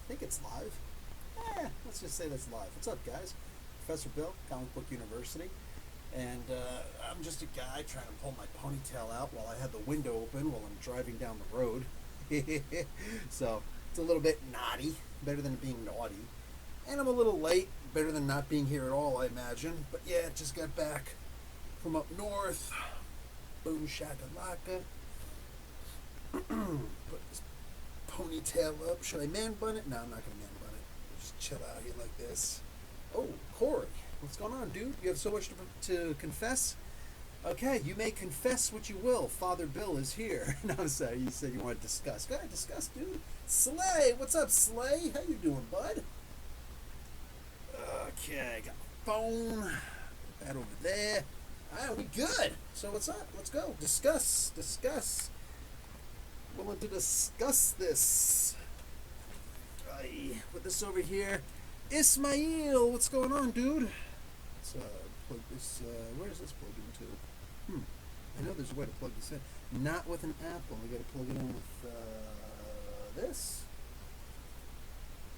think it's live. Let's just say that's live. What's up, guys? Professor Bill, Comic Book University. And I'm just a guy trying to pull my ponytail out while I have the window open while I'm driving down the road. So it's a little bit naughty, better than being naughty. And I'm a little late, better than not being here at all, I imagine. But yeah, just got back from up north. Boom shakalaka. Put this ponytail up. Should I man bun it? No, I'm not going to man bun it. Just chill out here like this. Oh, Corey. What's going on, dude? You have so much to confess? Okay, you may confess what you will. Father Bill is here. No, I'm sorry. You said you want to discuss. Go ahead, discuss, dude. Slay. What's up, Slay? How you doing, bud? Okay, got my phone. Put that over there. All right, we good. So what's up? Let's go. Discuss. Discuss. Willing to discuss this. Put this over here. s.h.i.e.l.d. What's going on, dude? Let's plug this. Where does this plug into? I know there's a way to plug this in. Not with an Apple. We got to plug it in with this.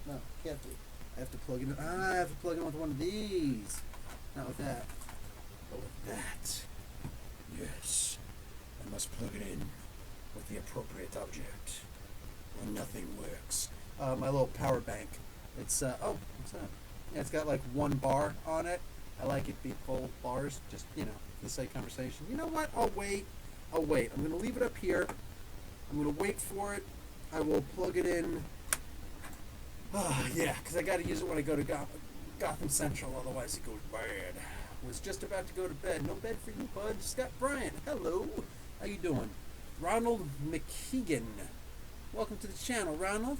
No, can't do. I have to plug it in. I have to plug it in with one of these. Not with that. But with that. Yes. I must plug it in with the appropriate object. Or nothing works. My little power bank. It's, what's that? Yeah, it's got like one bar on it. I like it be full bars. Just, the sake conversation. You know what? I'll wait. I'm going to leave it up here. I'm going to wait for it. I will plug it in. Yeah, because I got to use it when I go to Gotham Central, otherwise it goes bad. Was just about to go to bed. No bed for you, bud. Scott Bryant, hello. How you doing? Ronald McKeegan. Welcome to the channel, Ronald.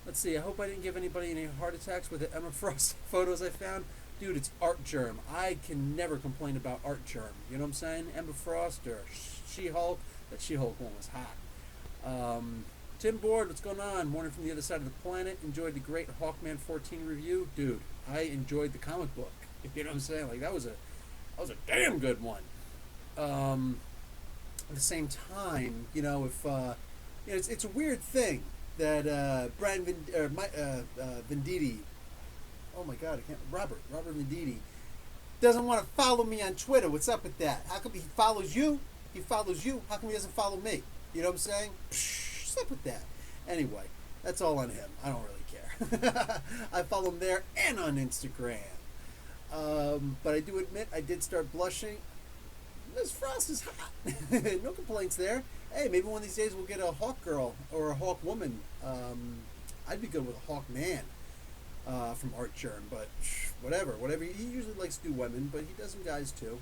Let's see. I hope I didn't give anybody any heart attacks with the Emma Frost photos I found. Dude, it's Art Germ. I can never complain about Art Germ. You know what I'm saying? Emma Frost or She-Hulk. That She-Hulk one was hot. Tim Board, what's going on? Morning from the other side of the planet. Enjoyed the great Hawkman 14 review. Dude, I enjoyed the comic book. You know what I'm saying? Like, that was a damn good one. At the same time, it's a weird thing that Brian Venditti, oh my God, Robert Venditti doesn't want to follow me on Twitter. What's up with that? How come he follows you? How come he doesn't follow me? You know what I'm saying? What's up with that? Anyway, that's all on him. I don't really care. I follow him there and on Instagram. But I do admit I did start blushing. Ms. Frost is hot. No complaints there. Hey, maybe one of these days we'll get a Hawk girl or a Hawk woman. I'd be good with a Hawk man from Art Germ, but whatever. He usually likes to do women, but he does some guys too.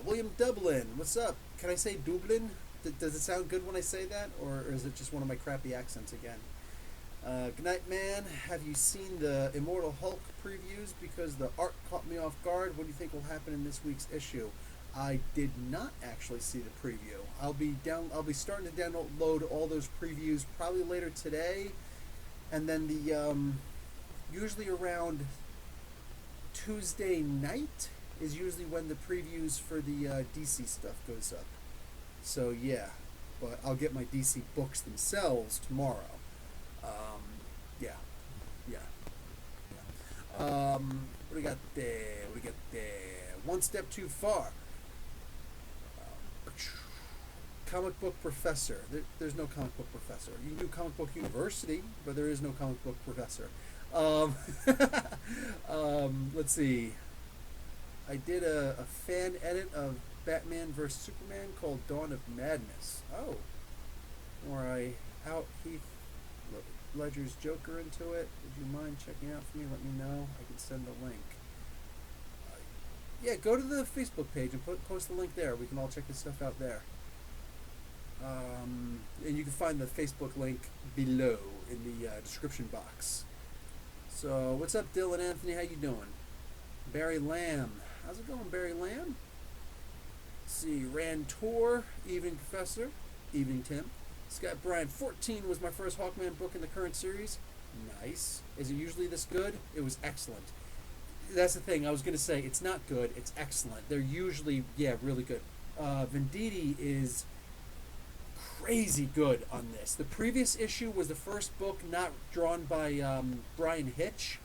William Dublin, what's up? Can I say Dublin? Does it sound good when I say that, or is it just one of my crappy accents again? Good night, man. Have you seen the Immortal Hulk previews? Because the art caught me off guard. What do you think will happen in this week's issue? I did not actually see the preview. I'll be starting to download all those previews probably later today, and then usually around Tuesday night is usually when the previews for the DC stuff goes up. So yeah, but I'll get my DC books themselves tomorrow. What do we got there? One Step Too Far. Comic Book Professor. There's no Comic Book Professor. You can do Comic Book University, but there is no Comic Book Professor. Let's see. I did a fan edit of Batman vs. Superman called Dawn of Madness. Oh. Where I out Heath Ledger's Joker into it. Would you mind checking out for me? Let me know. I can send the link. Yeah, go to the Facebook page and post the link there. We can all check this stuff out there. And you can find the Facebook link below in the description box. So, what's up, Dylan Anthony? How you doing? Barry Lamb. How's it going, Barry Lamb? Let's see. Rantor. Evening, Professor. Evening, Tim. Scott Bryant. 14 was my first Hawkman book in the current series. Nice. Is it usually this good? It was excellent. That's the thing. I was going to say, it's not good. It's excellent. They're usually, really good. Venditti is crazy good on this. The previous issue was the first book not drawn by Brian Hitch.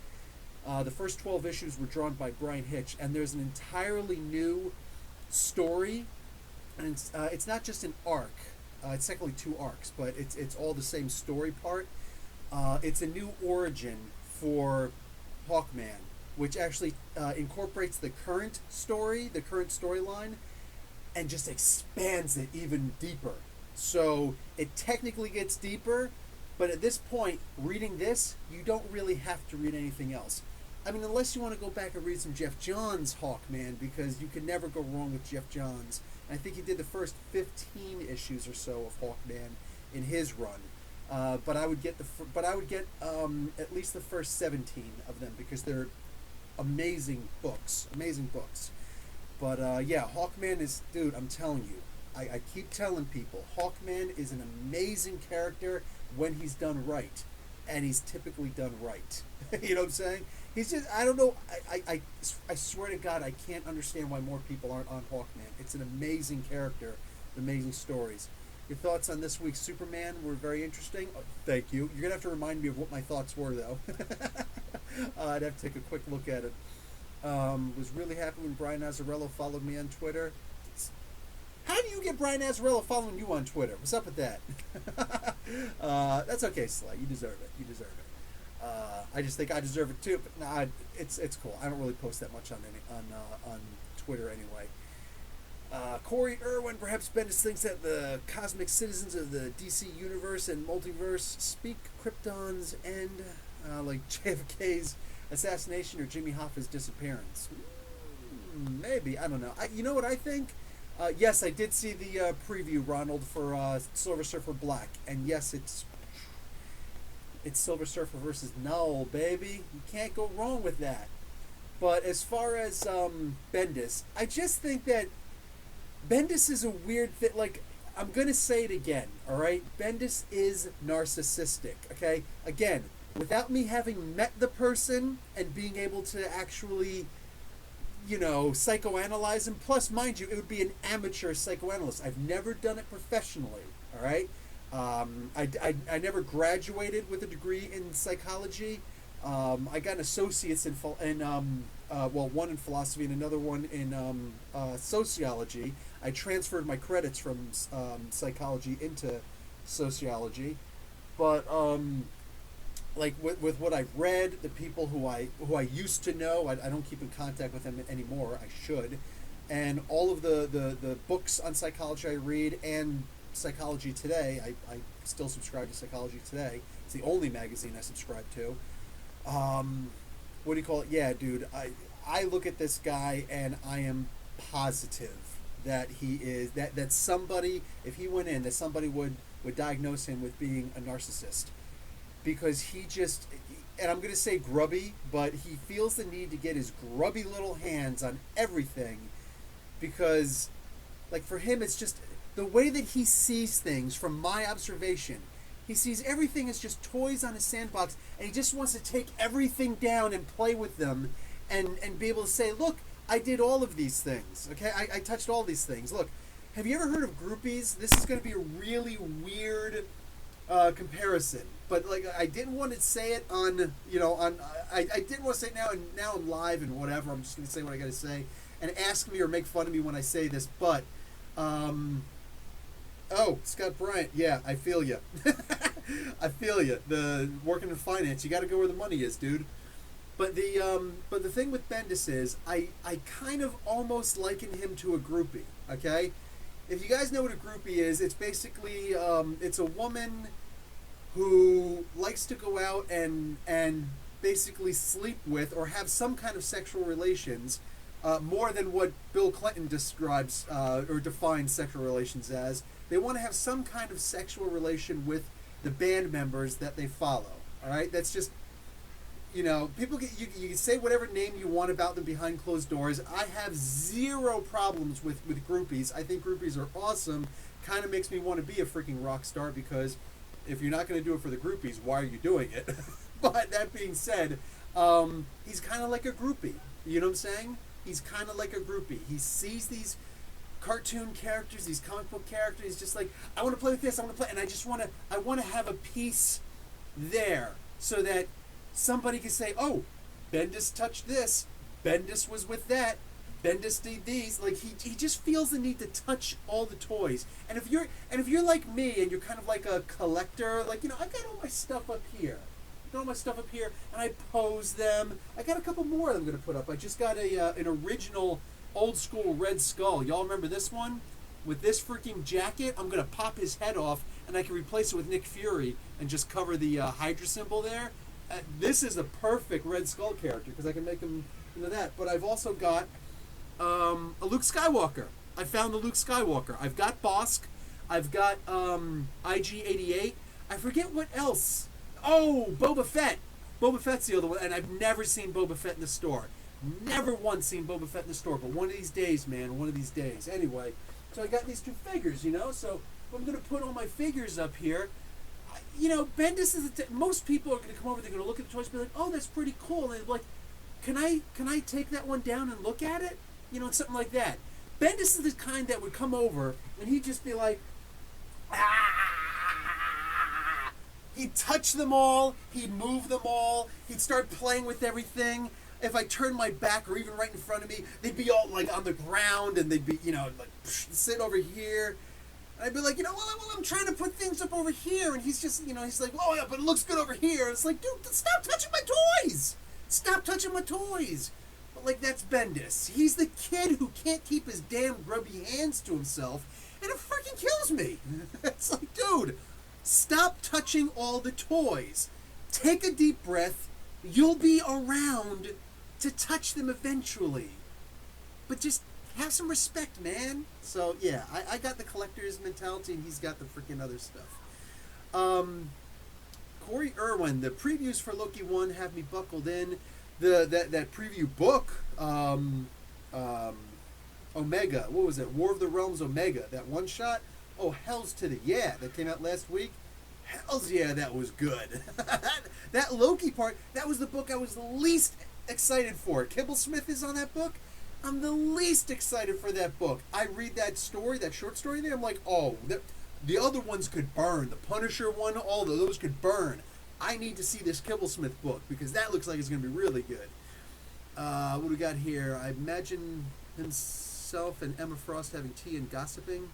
The first 12 issues were drawn by Brian Hitch, and there's an entirely new story, and it's not just an arc. It's technically two arcs, but it's all the same story part. It's a new origin for Hawkman, which actually incorporates the current story, the current storyline, and just expands it even deeper. So it technically gets deeper, but at this point, reading this, you don't really have to read anything else. I mean, unless you want to go back and read some Jeff Johns Hawkman, because you can never go wrong with Jeff Johns. And I think he did the first 15 issues or so of Hawkman in his run. But I would get at least the first 17 of them, because they're amazing books. Amazing books. But yeah, Hawkman is, dude, I'm telling you, I keep telling people, Hawkman is an amazing character when he's done right. And he's typically done right. You know what I'm saying? He's just, I don't know, I swear to God, I can't understand why more people aren't on Hawkman. It's an amazing character, amazing stories. Your thoughts on this week's Superman were very interesting. Oh, thank you. You're going to have to remind me of what my thoughts were, though. I'd have to take a quick look at it. Was really happy when Brian Azzarello followed me on Twitter. How do you get Brian Azzarello following you on Twitter? What's up with that? That's okay, Sly. You deserve it. You deserve it. I just think I deserve it too. But nah, it's cool. I don't really post that much on Twitter anyway. Corey Irwin, perhaps Bendis thinks that the cosmic citizens of the DC universe and multiverse speak Krypton's end, like JFK's assassination or Jimmy Hoffa's disappearance. Maybe. I don't know. You know what I think? Yes, I did see the preview, Ronald, for Silver Surfer Black, and yes, it's Silver Surfer versus Null, baby. You can't go wrong with that. But as far as Bendis, I just think that Bendis is a weird thing. Like, I'm gonna say it again. All right, Bendis is narcissistic. Okay, again, without me having met the person and being able to actually, psychoanalyze him. Plus, mind you, it would be an amateur psychoanalyst. I've never done it professionally, all right? I never graduated with a degree in psychology. I got an associate's in one in philosophy and another one in sociology. I transferred my credits from psychology into sociology. But like with what I've read, the people who I used to know, I don't keep in contact with them anymore. I should, and all of the books on psychology I read and Psychology Today. I still subscribe to Psychology Today. It's the only magazine I subscribe to. What do you call it? Yeah, dude. I look at this guy and I am positive that he is that somebody, if he went in, that somebody would diagnose him with being a narcissist. Because he just, and I'm going to say grubby, but he feels the need to get his grubby little hands on everything. Because, like, for him, it's just the way that he sees things, from my observation, he sees everything as just toys on a sandbox, and he just wants to take everything down and play with them and be able to say, look, I did all of these things, okay? I touched all these things. Look, have you ever heard of groupies? This is going to be a really weird comparison. But, like, I didn't want to say it on, I didn't want to say it now, and now I'm live and whatever. I'm just going to say what I got to say. And ask me or make fun of me when I say this. But, Scott Bryant, yeah, I feel you. I feel you. The working in finance, you got to go where the money is, dude. But the thing with Bendis is, I kind of almost liken him to a groupie, okay? If you guys know what a groupie is, it's basically, it's a woman who likes to go out and basically sleep with or have some kind of sexual relations, more than what Bill Clinton describes or defines sexual relations as. They want to have some kind of sexual relation with the band members that they follow. All right, that's just, people get, you can say whatever name you want about them behind closed doors. I have zero problems with groupies. I think groupies are awesome. Kind of makes me want to be a freaking rock star, because if you're not going to do it for the groupies, why are you doing it? But that being said, he's kind of like a groupie. You know what I'm saying? He's kind of like a groupie. He sees these cartoon characters, these comic book characters. Just like, I want to play with this, I want to play, and I want to have a piece there so that somebody can say, oh, Bendis touched this, Bendis was with that, Bendis did these. Like, he just feels the need to touch all the toys. And if you're like me and you're kind of like a collector, like, I got all my stuff up here. And I pose them. I got a couple more I'm going to put up. I just got an original old school Red Skull. Y'all remember this one? With this freaking jacket, I'm going to pop his head off, and I can replace it with Nick Fury and just cover the Hydra symbol there. This is a perfect Red Skull character because I can make him into that. But I've also got a Luke Skywalker. I found the Luke Skywalker. I've got Bosk. I've got IG-88. I forget what else. Oh, Boba Fett. Boba Fett's the other one, and I've never seen Boba Fett in the store. Never once seen Boba Fett in the store, but one of these days, man, one of these days. Anyway, so I got these two figures, so I'm going to put all my figures up here. Bendis is most people are going to come over, they're going to look at the toys and be like, oh, that's pretty cool. And they're like, can I take that one down and look at it? And something like that. Bendis is the kind that would come over and he'd just be like, ah! He'd touch them all, he'd move them all, he'd start playing with everything. If I turned my back or even right in front of me, they'd be all like on the ground and they'd be, like sit over here. And I'd be like, well, I'm trying to put things up over here. And he's just, he's like, oh yeah, but it looks good over here. And it's like, dude, stop touching my toys. Stop touching my toys. But like, that's Bendis. He's the kid who can't keep his damn grubby hands to himself. And it freaking kills me. It's like, dude, stop touching all the toys. Take a deep breath. You'll be around to touch them eventually. But just have some respect, man. So, yeah, I got the collector's mentality, and he's got the freaking other stuff. Corey Irwin, the previews for Loki 1 have me buckled in. That preview book, Omega, what was it? War of the Realms Omega, that one shot. Oh, hell's to the yeah, that came out last week. Hells yeah, that was good. That Loki part, that was the book I was the least excited for. Kibblesmith is on that book. I'm the least excited for that book. I read that story, that short story there, I'm like, oh, the other ones could burn. The Punisher one, all of those could burn. I need to see this Kibblesmith book because that looks like it's going to be really good. What do we got here? I imagine himself and Emma Frost having tea and gossiping.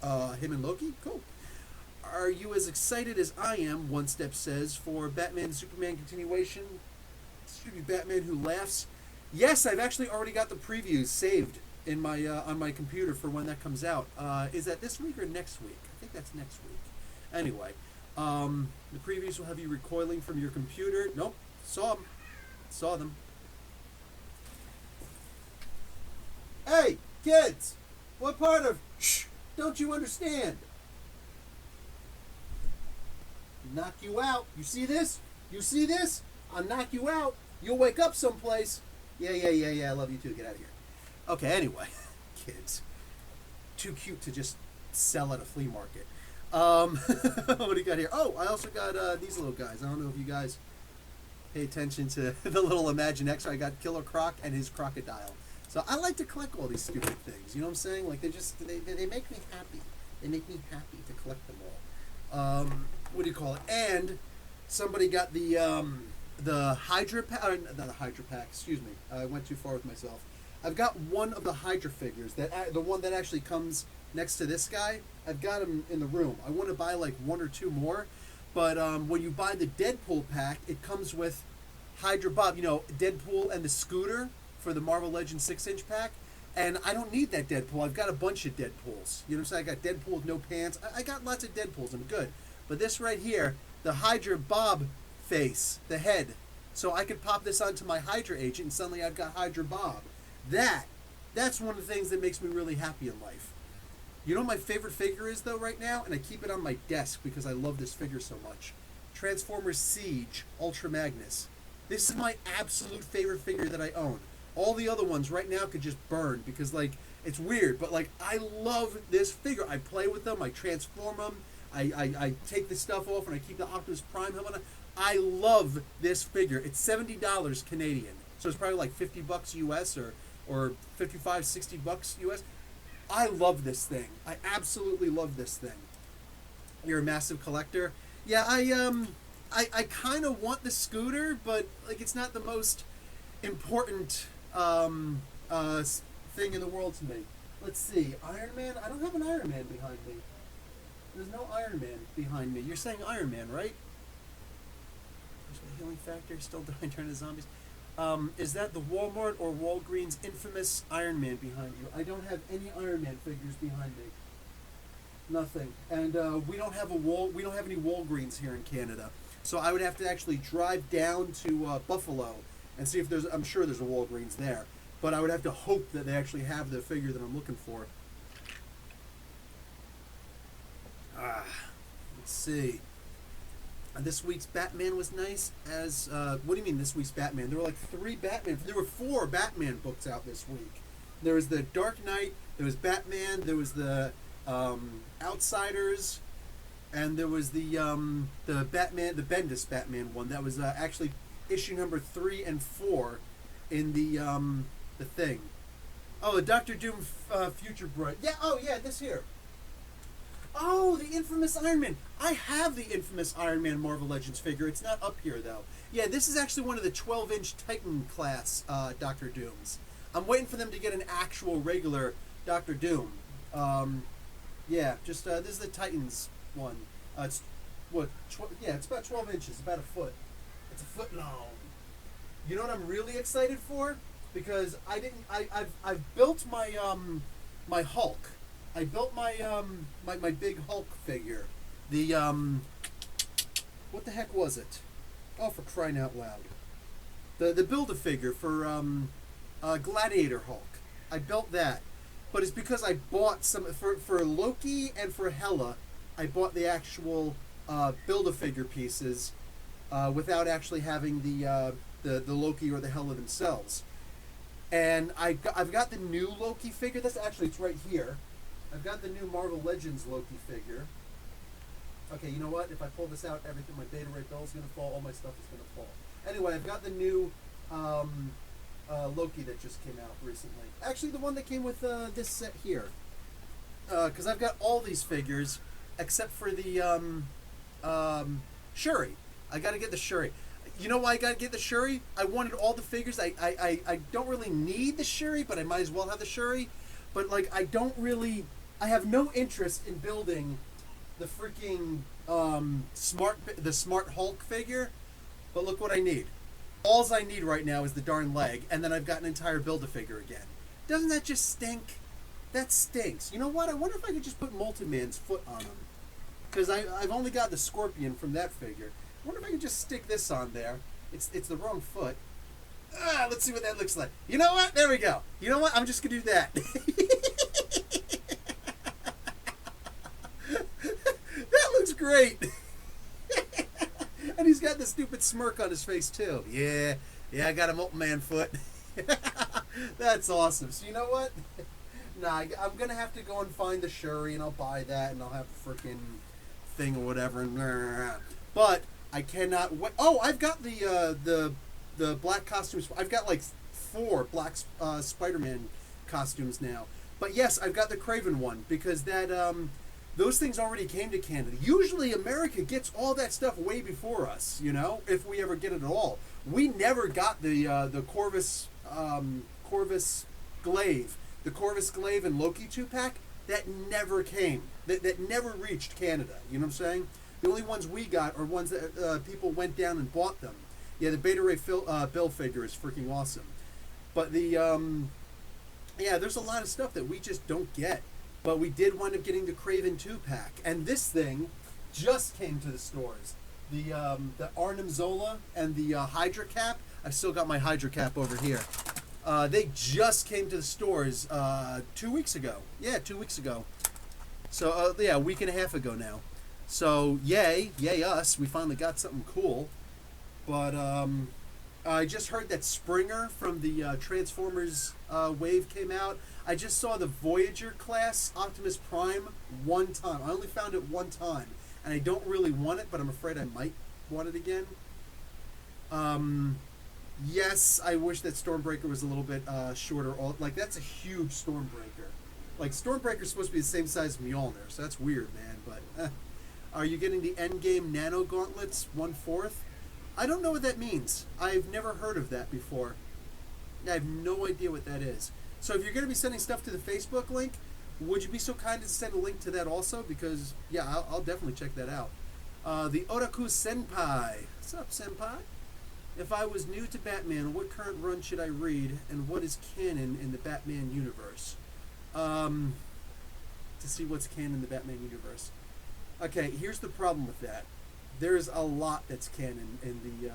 Him and Loki? Cool. Are you as excited as I am, One Step says, for Batman Superman continuation? Excuse me, Batman Who Laughs. Yes, I've actually already got the previews saved in my on my computer for when that comes out. Is that this week or next week? I think that's next week. Anyway, the previews will have you recoiling from your computer. Nope, saw them. Hey, kids! What part of shh don't you understand? Knock you out. You see this? You see this? I'll knock you out. You'll wake up someplace. Yeah. I love you too. Get out of here. Okay, anyway. Kids. Too cute to just sell at a flea market. What do you got here? Oh, I also got these little guys. I don't know if you guys pay attention to the little Imaginext. I got Killer Croc and his crocodile. So I like to collect all these stupid things. You know what I'm saying? Like, they make me happy. They make me happy to collect them all. What do you call it? And somebody got the Hydra pack. Not the Hydra pack. Excuse me. I went too far with myself. I've got one of the Hydra figures. The one that actually comes next to this guy. I've got him in the room. I want to buy like one or two more. But when you buy the Deadpool pack, it comes with Hydra Bob. Deadpool and the scooter for the Marvel Legends 6-inch pack. And I don't need that Deadpool. I've got a bunch of Deadpools. You know what I'm saying? I got Deadpool with no pants. I got lots of Deadpools. I'm good. But this right here, the Hydra Bob face, the head. So I could pop this onto my Hydra agent and suddenly I've got Hydra Bob. That's one of the things that makes me really happy in life. You know what my favorite figure is though right now? And I keep it on my desk because I love this figure so much. Transformers Siege Ultra Magnus. This is my absolute favorite figure that I own. All the other ones right now could just burn because like it's weird, but like I love this figure. I play with them, I transform them, I take the stuff off and I keep the Optimus Prime helmet on. I love this figure. It's $70 Canadian. So it's probably like $50 US or $55, $60 US. I love this thing. I absolutely love this thing. You're a massive collector. Yeah, I kind of want the scooter, but like it's not the most important thing in the world to me. Let's see, Iron Man. I don't have an Iron Man behind me. There's no Iron Man behind me. You're saying Iron Man, right? There's the healing factor. Still dying, turning to zombies. Is that the Walmart or Walgreens infamous Iron Man behind you? I don't have any Iron Man figures behind me. Nothing. And we don't have any Walgreens here in Canada. So I would have to actually drive down to Buffalo and see if there's. I'm sure there's a Walgreens there, but I would have to hope that they actually have the figure that I'm looking for. Let's see. This week's Batman was nice. As what do you mean this week's Batman? There were like 3 Batman. There were 4 Batman books out this week. There was the Dark Knight. There was Batman. There was the Outsiders, and there was the Batman, the Bendis Batman one. That was actually issue number 3 and 4 in the thing. Oh, the Doctor Doom Future Bright. Yeah. Oh, yeah. This here. Oh, the infamous Iron Man. I have the infamous Iron Man Marvel Legends figure. It's not up here, though. Yeah, this is actually one of the 12-inch Titan class Doctor Dooms. I'm waiting for them to get an actual regular Doctor Doom. Yeah, just this is the Titans one. It's what? It's about 12 inches, about a foot. It's a foot long. You know what I'm really excited for? Because I've built my my Hulk. I built my my big Hulk figure. The what the heck was it? Oh, for crying out loud! The Build-A-Figure for Gladiator Hulk. I built that, but it's because I bought some for Loki and for Hela. I bought the actual Build-A-Figure pieces without actually having the Loki or the Hela themselves. And I've got the new Loki figure. It's right here. I've got the new Marvel Legends Loki figure. Okay, you know what? If I pull this out, everything, my Beta Ray Bell's going to fall. All my stuff is going to fall. Anyway, I've got the new Loki that just came out recently. Actually, the one that came with this set here. Because I've got all these figures except for the Shuri. I got to get the Shuri. You know why I got to get the Shuri? I wanted all the figures. I don't really need the Shuri, but I might as well have the Shuri. But like, I have no interest in building the freaking smart Hulk figure. But look what I need. All I need right now is the darn leg, and then I've got an entire Build-A-Figure again. Doesn't that just stink? That stinks. You know what? I wonder if I could just put Multi-Man's foot on him. Because I've only got the Scorpion from that figure. I wonder if I could just stick this on there. It's the wrong foot. Let's see what that looks like. You know what? There we go. You know what? I'm just going to do that. That looks great. And he's got the stupid smirk on his face, too. Yeah, I got a Multi-Man foot. That's awesome. So you know what? Nah, I'm going to have to go and find the Shuri, and I'll buy that, and I'll have a freaking thing or whatever. But I cannot wait. Oh, I've got the black costumes. I've got like 4 black Spider-Man costumes now. But yes, I've got the Kraven one because that those things already came to Canada. Usually America gets all that stuff way before us, you know, if we ever get it at all. We never got the Corvus Glaive. The Corvus Glaive and Loki 2-pack, that never came. That never reached Canada. You know what I'm saying? The only ones we got are ones that people went down and bought them. Yeah, the Beta Ray Bill figure is freaking awesome. But there's a lot of stuff that we just don't get. But we did wind up getting the Kraven 2-pack. And this thing just came to the stores. The Arnim Zola and the Hydra Cap. I've still got my Hydra Cap over here. They just came to the stores 2 weeks ago. Yeah, 2 weeks ago. So, a week and a half ago now. So, yay us. We finally got something cool. But I just heard that Springer from the Transformers wave came out. I just saw the Voyager class Optimus Prime one time. I only found it one time. And I don't really want it, but I'm afraid I might want it again. Yes, I wish that Stormbreaker was a little bit shorter. Like, that's a huge Stormbreaker. Like, Stormbreaker's supposed to be the same size as Mjolnir, so that's weird, man. But, are you getting the Endgame Nano Gauntlets 1/4? I don't know what that means. I've never heard of that before. I have no idea what that is. So if you're going to be sending stuff to the Facebook link, would you be so kind as to send a link to that also? Because, yeah, I'll definitely check that out. The Otaku Senpai. What's up, Senpai? If I was new to Batman, what current run should I read, and what is canon in the Batman universe? To see what's canon in the Batman universe. Okay, here's the problem with that. There's a lot that's canon in the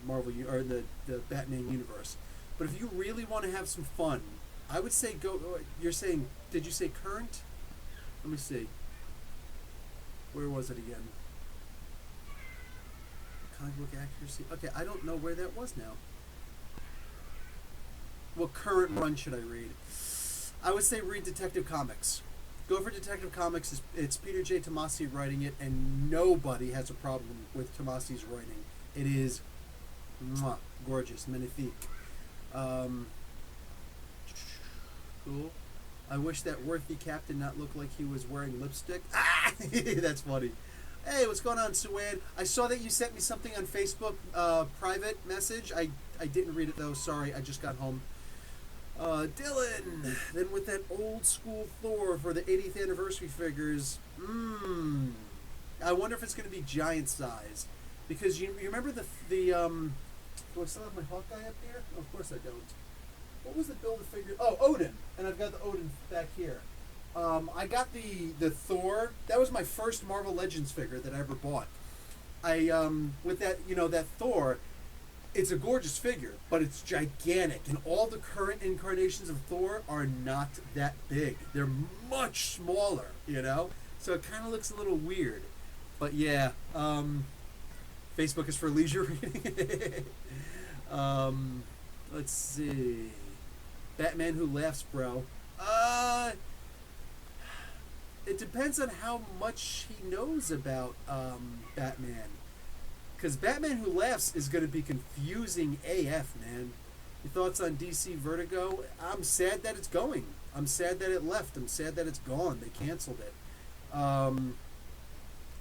or the Batman universe. But if you really want to have some fun, I would say go. You're saying? Did you say current? Let me see. Where was it again? Comic book accuracy. Okay, I don't know where that was now. What current run should I read? I would say read Detective Comics. Go for Detective Comics. It's Peter J. Tomasi writing it, and nobody has a problem with Tomasi's writing. It is gorgeous, magnifique. Cool. I wish that worthy cap did not look like he was wearing lipstick. Ah! That's funny. Hey, what's going on, s.h.i.e.l.d.? I saw that you sent me something on Facebook, private message. I didn't read it, though. Sorry, I just got home. Dylan, then with that old school Thor for the 80th anniversary figures, I wonder if it's going to be giant size. Because you remember the do I still have my Hawkeye up here? Oh, of course I don't. What was the Build-A-Figure? Oh, Odin. And I've got the Odin back here. I got the Thor. That was my first Marvel Legends figure that I ever bought. With that, that Thor, it's a gorgeous figure, but it's gigantic. And all the current incarnations of Thor are not that big. They're much smaller, So it kind of looks a little weird. But yeah, Facebook is for leisure reading. Let's see. Batman Who Laughs, bro. It depends on how much he knows about Batman. Because Batman Who Laughs is going to be confusing AF, man. Your thoughts on DC Vertigo? I'm sad that it's going. I'm sad that it left. I'm sad that it's gone. They canceled it.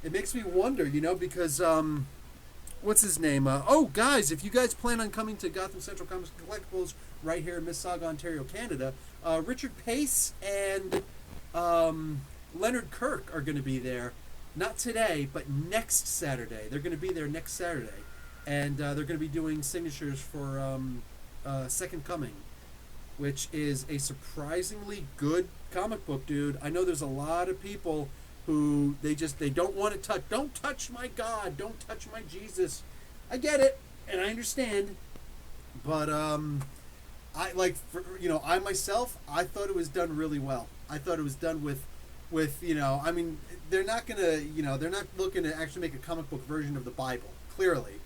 It makes me wonder, because, what's his name? Guys, if you guys plan on coming to Gotham Central Comics Collectibles right here in Mississauga, Ontario, Canada, Richard Pace and Leonard Kirk are going to be there. Not today, but next Saturday. They're going to be there next Saturday. And they're going to be doing signatures for Second Coming, which is a surprisingly good comic book, dude. I know there's a lot of people who they don't want to touch. Don't touch my God. Don't touch my Jesus. I get it, and I understand. But I myself, I thought it was done really well. I thought it was done with they're not they're not looking to actually make a comic book version of the Bible, clearly.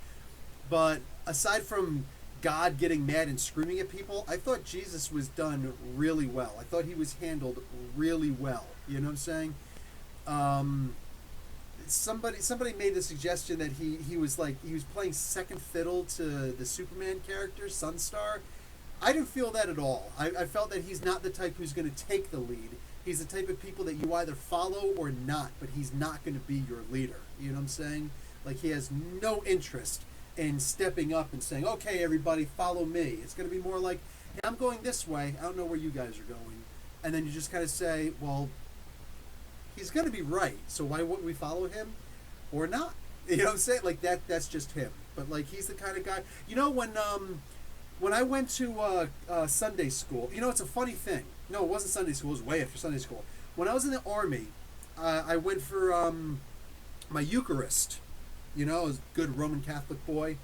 But aside from God getting mad and screaming at people, I thought Jesus was done really well. I thought he was handled really well. You know what I'm saying? Somebody made the suggestion that he was playing second fiddle to the Superman character, Sunstar. I didn't feel that at all. I felt that he's not the type who's going to take the lead. He's the type of people that you either follow or not, but he's not going to be your leader. You know what I'm saying? Like, he has no interest in stepping up and saying, okay, everybody, follow me. It's going to be more like, hey, I'm going this way. I don't know where you guys are going. And then you just kind of say, well, he's going to be right, so why wouldn't we follow him or not? You know what I'm saying? Like, that's just him. But, like, he's the kind of guy. When I went to Sunday school, it's a funny thing. No, it wasn't Sunday school. It was way after Sunday school. When I was in the Army, I went for my Eucharist. I was a good Roman Catholic boy.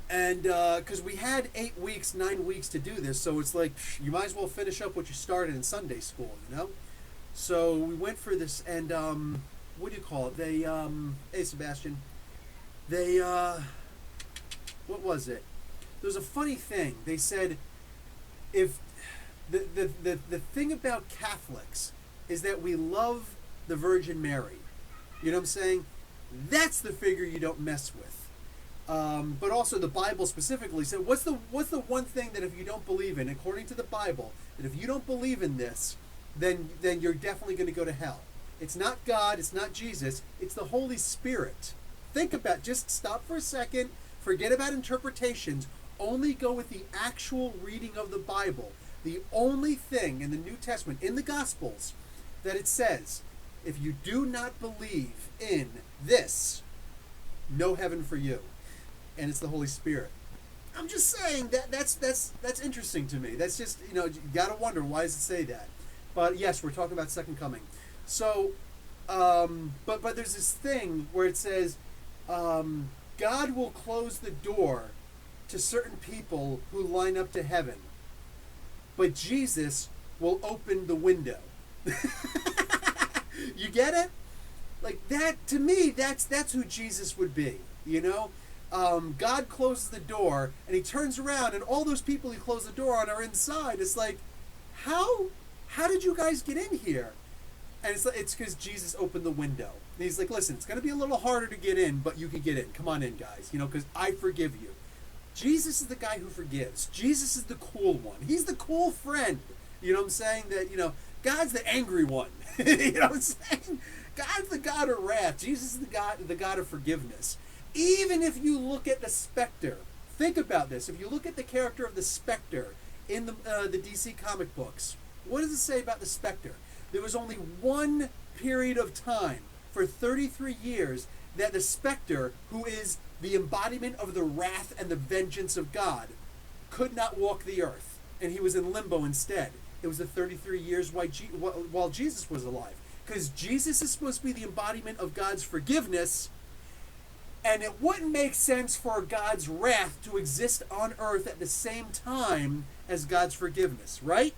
And because we had 9 weeks to do this, so it's like, you might as well finish up what you started in Sunday school, So we went for this, and what do you call it? They, hey, Sebastian. They, what was it? There was a funny thing. They said, if the thing about Catholics is that we love the Virgin Mary. You know what I'm saying? That's the figure you don't mess with. But also the Bible specifically said, what's the one thing that if you don't believe in, according to the Bible, that if you don't believe in this, then you're definitely going to go to hell. It's not God, it's not Jesus, it's the Holy Spirit. Think about, just stop for a second, forget about interpretations, only go with the actual reading of the Bible. The only thing in the New Testament, in the Gospels, that it says, if you do not believe in this, no heaven for you. And it's the Holy Spirit. I'm just saying that's interesting to me. That's just, you gotta wonder, why does it say that? But yes, we're talking about second coming. So, but there's this thing where it says, God will close the door to certain people who line up to heaven, but Jesus will open the window. You get it? Like that, to me, that's who Jesus would be, God closes the door, and he turns around, and all those people he closed the door on are inside. It's like, how did you guys get in here? And it's because Jesus opened the window. And he's like, listen, it's going to be a little harder to get in, but you can get in. Come on in, guys, because I forgive you. Jesus is the guy who forgives. Jesus is the cool one. He's the cool friend. You know what I'm saying? That, God's the angry one. You know what I'm saying? God's the God of wrath. Jesus is the God of forgiveness. Even if you look at the Spectre, think about this. If you look at the character of the Spectre in the DC comic books, what does it say about the Spectre? There was only one period of time for 33 years that the Spectre, who is the embodiment of the wrath and the vengeance of God, could not walk the earth. And he was in limbo instead. It was the 33 years while Jesus was alive. Because Jesus is supposed to be the embodiment of God's forgiveness, and it wouldn't make sense for God's wrath to exist on earth at the same time as God's forgiveness, right?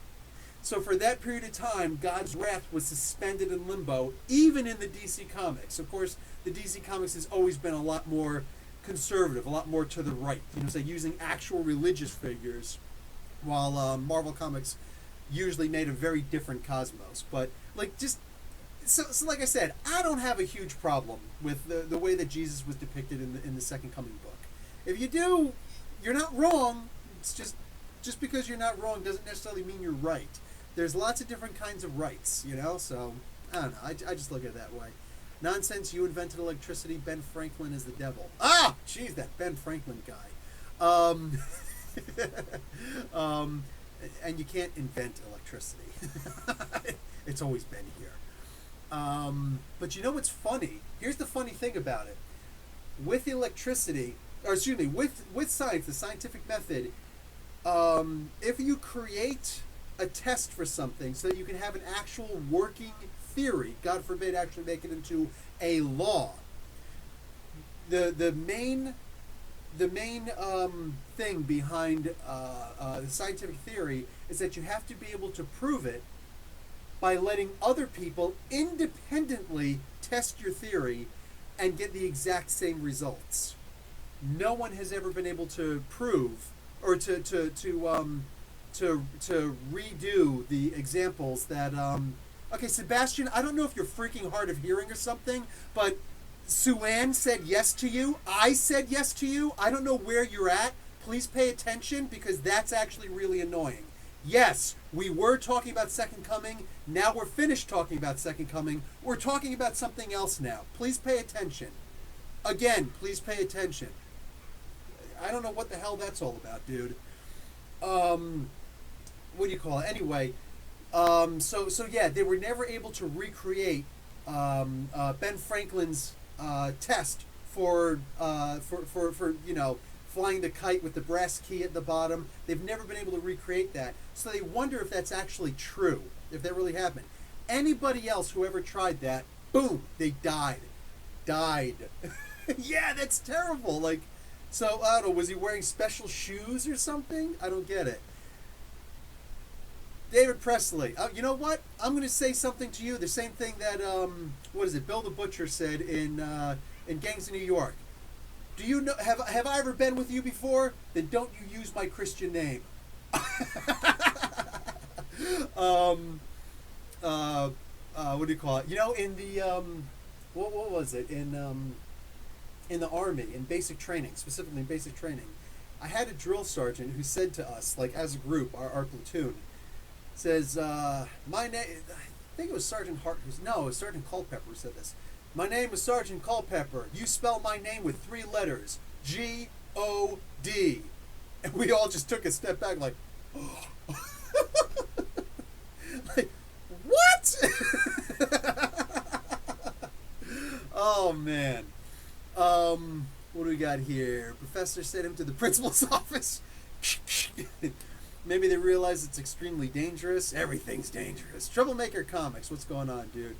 So for that period of time, God's wrath was suspended in limbo, even in the DC Comics. Of course, the DC Comics has always been a lot more conservative, a lot more to the right, say using actual religious figures, while Marvel Comics usually made a very different cosmos. But so like I said, I don't have a huge problem with the way that Jesus was depicted in the Second Coming book. If you do, you're not wrong. It's just because you're not wrong doesn't necessarily mean you're right. There's lots of different kinds of rights, So I don't know. I just look at it that way. Nonsense. You invented electricity. Ben Franklin is the devil. Ah, jeez, that Ben Franklin guy. And you can't invent electricity. It's always been here. But you know what's funny? Here's the funny thing about it. With electricity, with science, the scientific method, if you create a test for something so that you can have an actual working theory, God forbid actually make it into a law, the main thing behind the scientific theory is that you have to be able to prove it by letting other people independently test your theory and get the exact same results. No one has ever been able to prove or to redo the examples that okay, Sebastian, I don't know if you're freaking hard of hearing or something, but Sue-Ann said yes to you. I said yes to you. I don't know where you're at. Please pay attention, because that's actually really annoying. Yes, we were talking about Second Coming. Now we're finished talking about Second Coming. We're talking about something else now. Please pay attention. Again, please pay attention. I don't know what the hell that's all about, dude. What do you call it? Anyway, so yeah, they were never able to recreate Ben Franklin's test for flying the kite with the brass key at the bottom. They've never been able to recreate that. So they wonder if that's actually true, if that really happened. Anybody else who ever tried that, boom, they died. Yeah, that's terrible. So, I don't know, was he wearing special shoes or something? I don't get it. David Presley. You know what? I'm going to say something to you, the same thing that, Bill the Butcher said in Gangs of New York. Do you know, have I ever been with you before? Then don't you use my Christian name. What do you call it? In the, what was it? In the Army, in basic training, specifically in basic training, I had a drill sergeant who said to us, as a group, our platoon, Says, my name, I think it was Sergeant Hart, no, it was Sergeant Culpepper who said this. My name is Sergeant Culpepper. You spell my name with 3 letters. G-O-D. And we all just took a step back like, like, what? Oh, man. What do we got here? Professor sent him to the principal's office. Maybe they realize it's extremely dangerous. Everything's dangerous. Troublemaker Comics. What's going on, dude?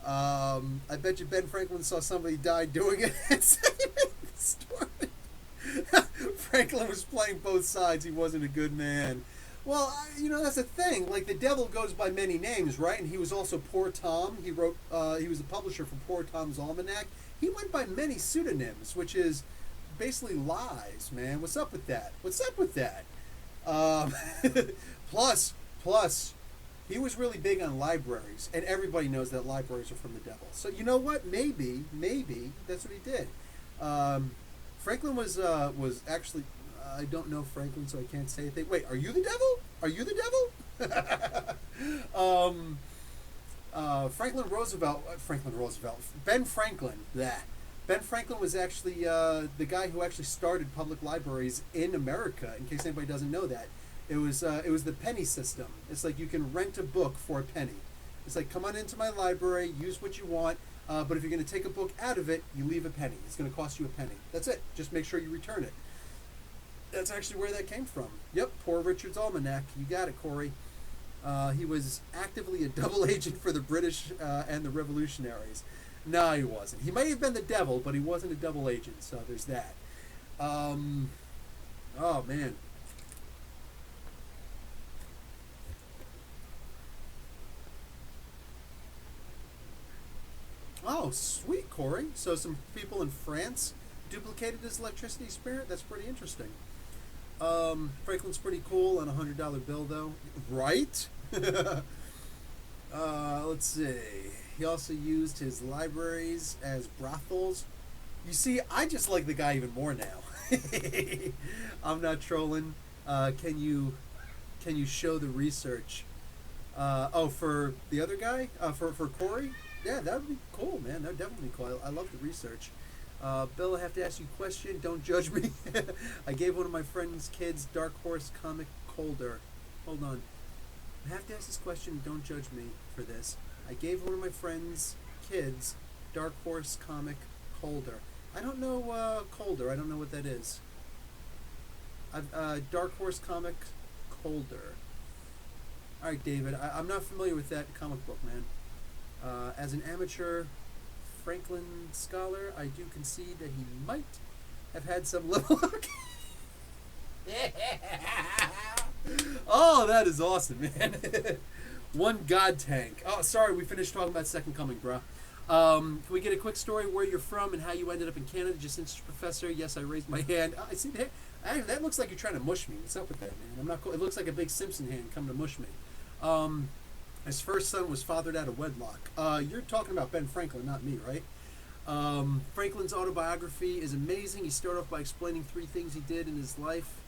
I bet you Ben Franklin saw somebody die doing it and saving the story. Franklin was playing both sides. He wasn't a good man. Well, that's the thing. Like, the devil goes by many names, right? And he was also Poor Tom. He wrote, he was the publisher for Poor Tom's Almanac. He went by many pseudonyms, which is basically lies, man. What's up with that? What's up with that? Plus, he was really big on libraries, and everybody knows that libraries are from the devil. So you know what? Maybe that's what he did. Franklin was actually. I don't know Franklin, so I can't say anything. Wait, are you the devil? Are you the devil? Ben Franklin. That. Ben Franklin was actually the guy who actually started public libraries in America. In case anybody doesn't know that, it was the penny system. It's like you can rent a book for a penny. It's like, come on into my library, use what you want, but if you're going to take a book out of it, you leave a penny. It's going to cost you a penny. That's it. Just make sure you return it. That's actually where that came from. Yep, Poor Richard's Almanac. You got it, Corey. He was actively a double agent for the British and the Revolutionaries. No, he wasn't. He may have been the devil, but he wasn't a double agent, so there's that. Oh, man. Oh, sweet, Corey. So some people in France duplicated his electricity spirit? That's pretty interesting. Franklin's pretty cool on a $100 bill, though. Right? Let's see. He also used his libraries as brothels. You see, I just like the guy even more now. I'm not trolling. Can you show the research? For the other guy? For Corey? Yeah, that would be cool, man. That would definitely be cool. I love the research. Bill, I have to ask you a question. Don't judge me. I gave one of my friend's kids Dark Horse comic holder. Hold on. I have to ask this question. Don't judge me for this. I gave one of my friend's kids Dark Horse comic holder. I don't know Colder. I don't know what that is. Dark Horse comic holder. All right, David. I'm not familiar with that comic book, man. As an amateur Franklin scholar, I do concede that he might have had some level of... Oh, that is awesome, man. One God tank. Oh, sorry, we finished talking about Second Coming, bro. Can we get a quick story where you're from and how you ended up in Canada? Just interested, Professor. Yes, I raised my hand. I see that. That looks like you're trying to mush me. What's up with that, man? I'm not cool. It looks like a big Simpson hand coming to mush me. His first son was fathered out of wedlock. You're talking about Ben Franklin, not me, right? Franklin's autobiography is amazing. He started off by explaining 3 things he did in his life.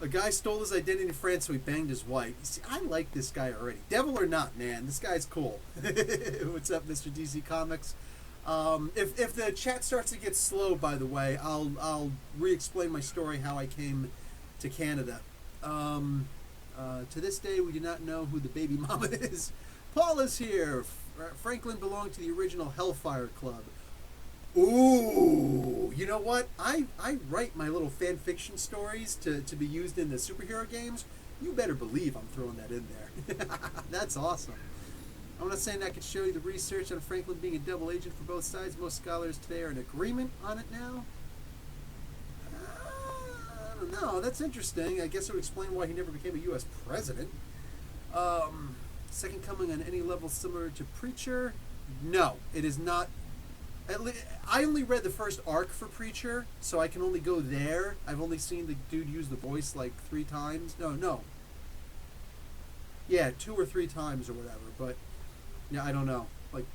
A guy stole his identity in France, so he banged his wife. You see, I like this guy already. Devil or not, man, this guy's cool. What's up, Mr. DC Comics? If the chat starts to get slow, by the way, I'll re-explain my story, how I came to Canada. To this day, we do not know who the baby mama is. Paul is here. Franklin belonged to the original Hellfire Club. Ooh, you know what? I write my little fan fiction stories to be used in the superhero games. You better believe I'm throwing that in there. That's awesome. I'm not saying I could show you the research on Franklin being a double agent for both sides. Most scholars today are in agreement on it now. I don't know. That's interesting. I guess it would explain why he never became a U.S. president. Second Coming on any level similar to Preacher? No, it is not. I only read the first arc for Preacher, so I can only go there. I've only seen the dude use the voice like 3 times. No. Yeah, 2 or 3 times or whatever. But yeah, I don't know. Like,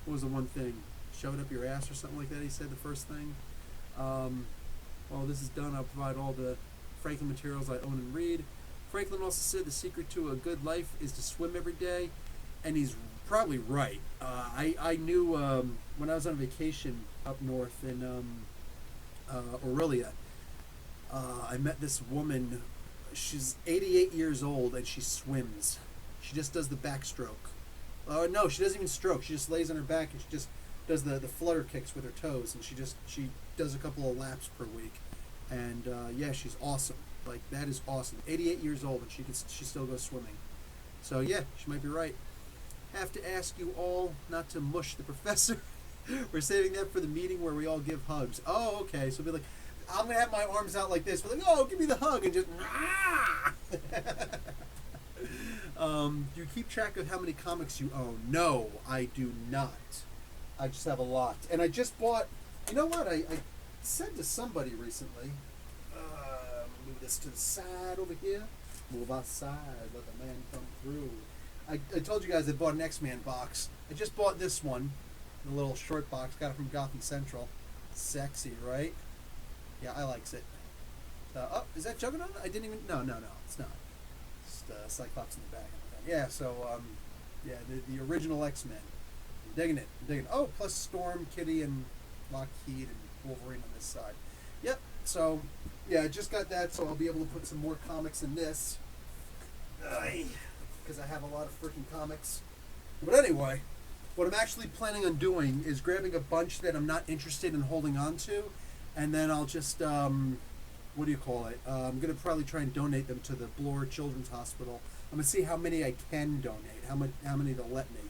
what was the one thing? Shove it up your ass or something like that, he said, the first thing. While this is done, I'll provide all the Franklin materials I own and read. Franklin also said the secret to a good life is to swim every day, and he's probably right. I knew when I was on vacation up north in Aurelia, I met this woman. She's 88 years old and she swims. She just does the backstroke. No, she doesn't even stroke. She just lays on her back and she just does the flutter kicks with her toes, and she does a couple of laps per week. And yeah, she's awesome. Like, that is awesome. 88 years old and she still goes swimming. So yeah, she might be right. Have to ask you all not to mush the professor. We're saving that for the meeting where we all give hugs. Oh, okay. So be like, I'm gonna have my arms out like this. We're like, oh, give me the hug, and just. Do you keep track of how many comics you own? No, I do not. I just have a lot, and I just bought. You know what? I said to somebody recently. Move this to the side over here. Move outside. Let the man come through. I told you guys I bought an X-Man box. I just bought this one, the little short box. Got it from Gotham Central. Sexy, right? Yeah, I likes it. Oh, is that Juggernaut? I didn't even... No, it's not. It's Cyclops in the back. Yeah, so, yeah, the original X-Men. I'm digging it. Oh, plus Storm, Kitty, and Lockheed, and Wolverine on this side. Yep, so, yeah, I just got that, so I'll be able to put some more comics in this. Because I have a lot of freaking comics. But anyway, what I'm actually planning on doing is grabbing a bunch that I'm not interested in holding on to, and then I'll just, what do you call it? I'm going to probably try and donate them to the Bloor Children's Hospital. I'm going to see how many I can donate, how many they'll let me,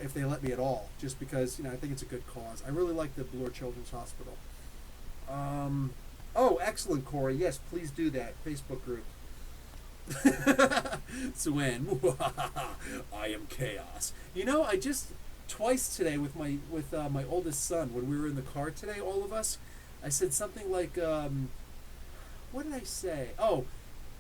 if they let me at all, just because, I think it's a good cause. I really like the Bloor Children's Hospital. Oh, excellent, Corey. Yes, please do that. Facebook group. Swen, I am chaos. I just twice today with my oldest son, when we were in the car today, all of us, I said something like, what did I say? Oh,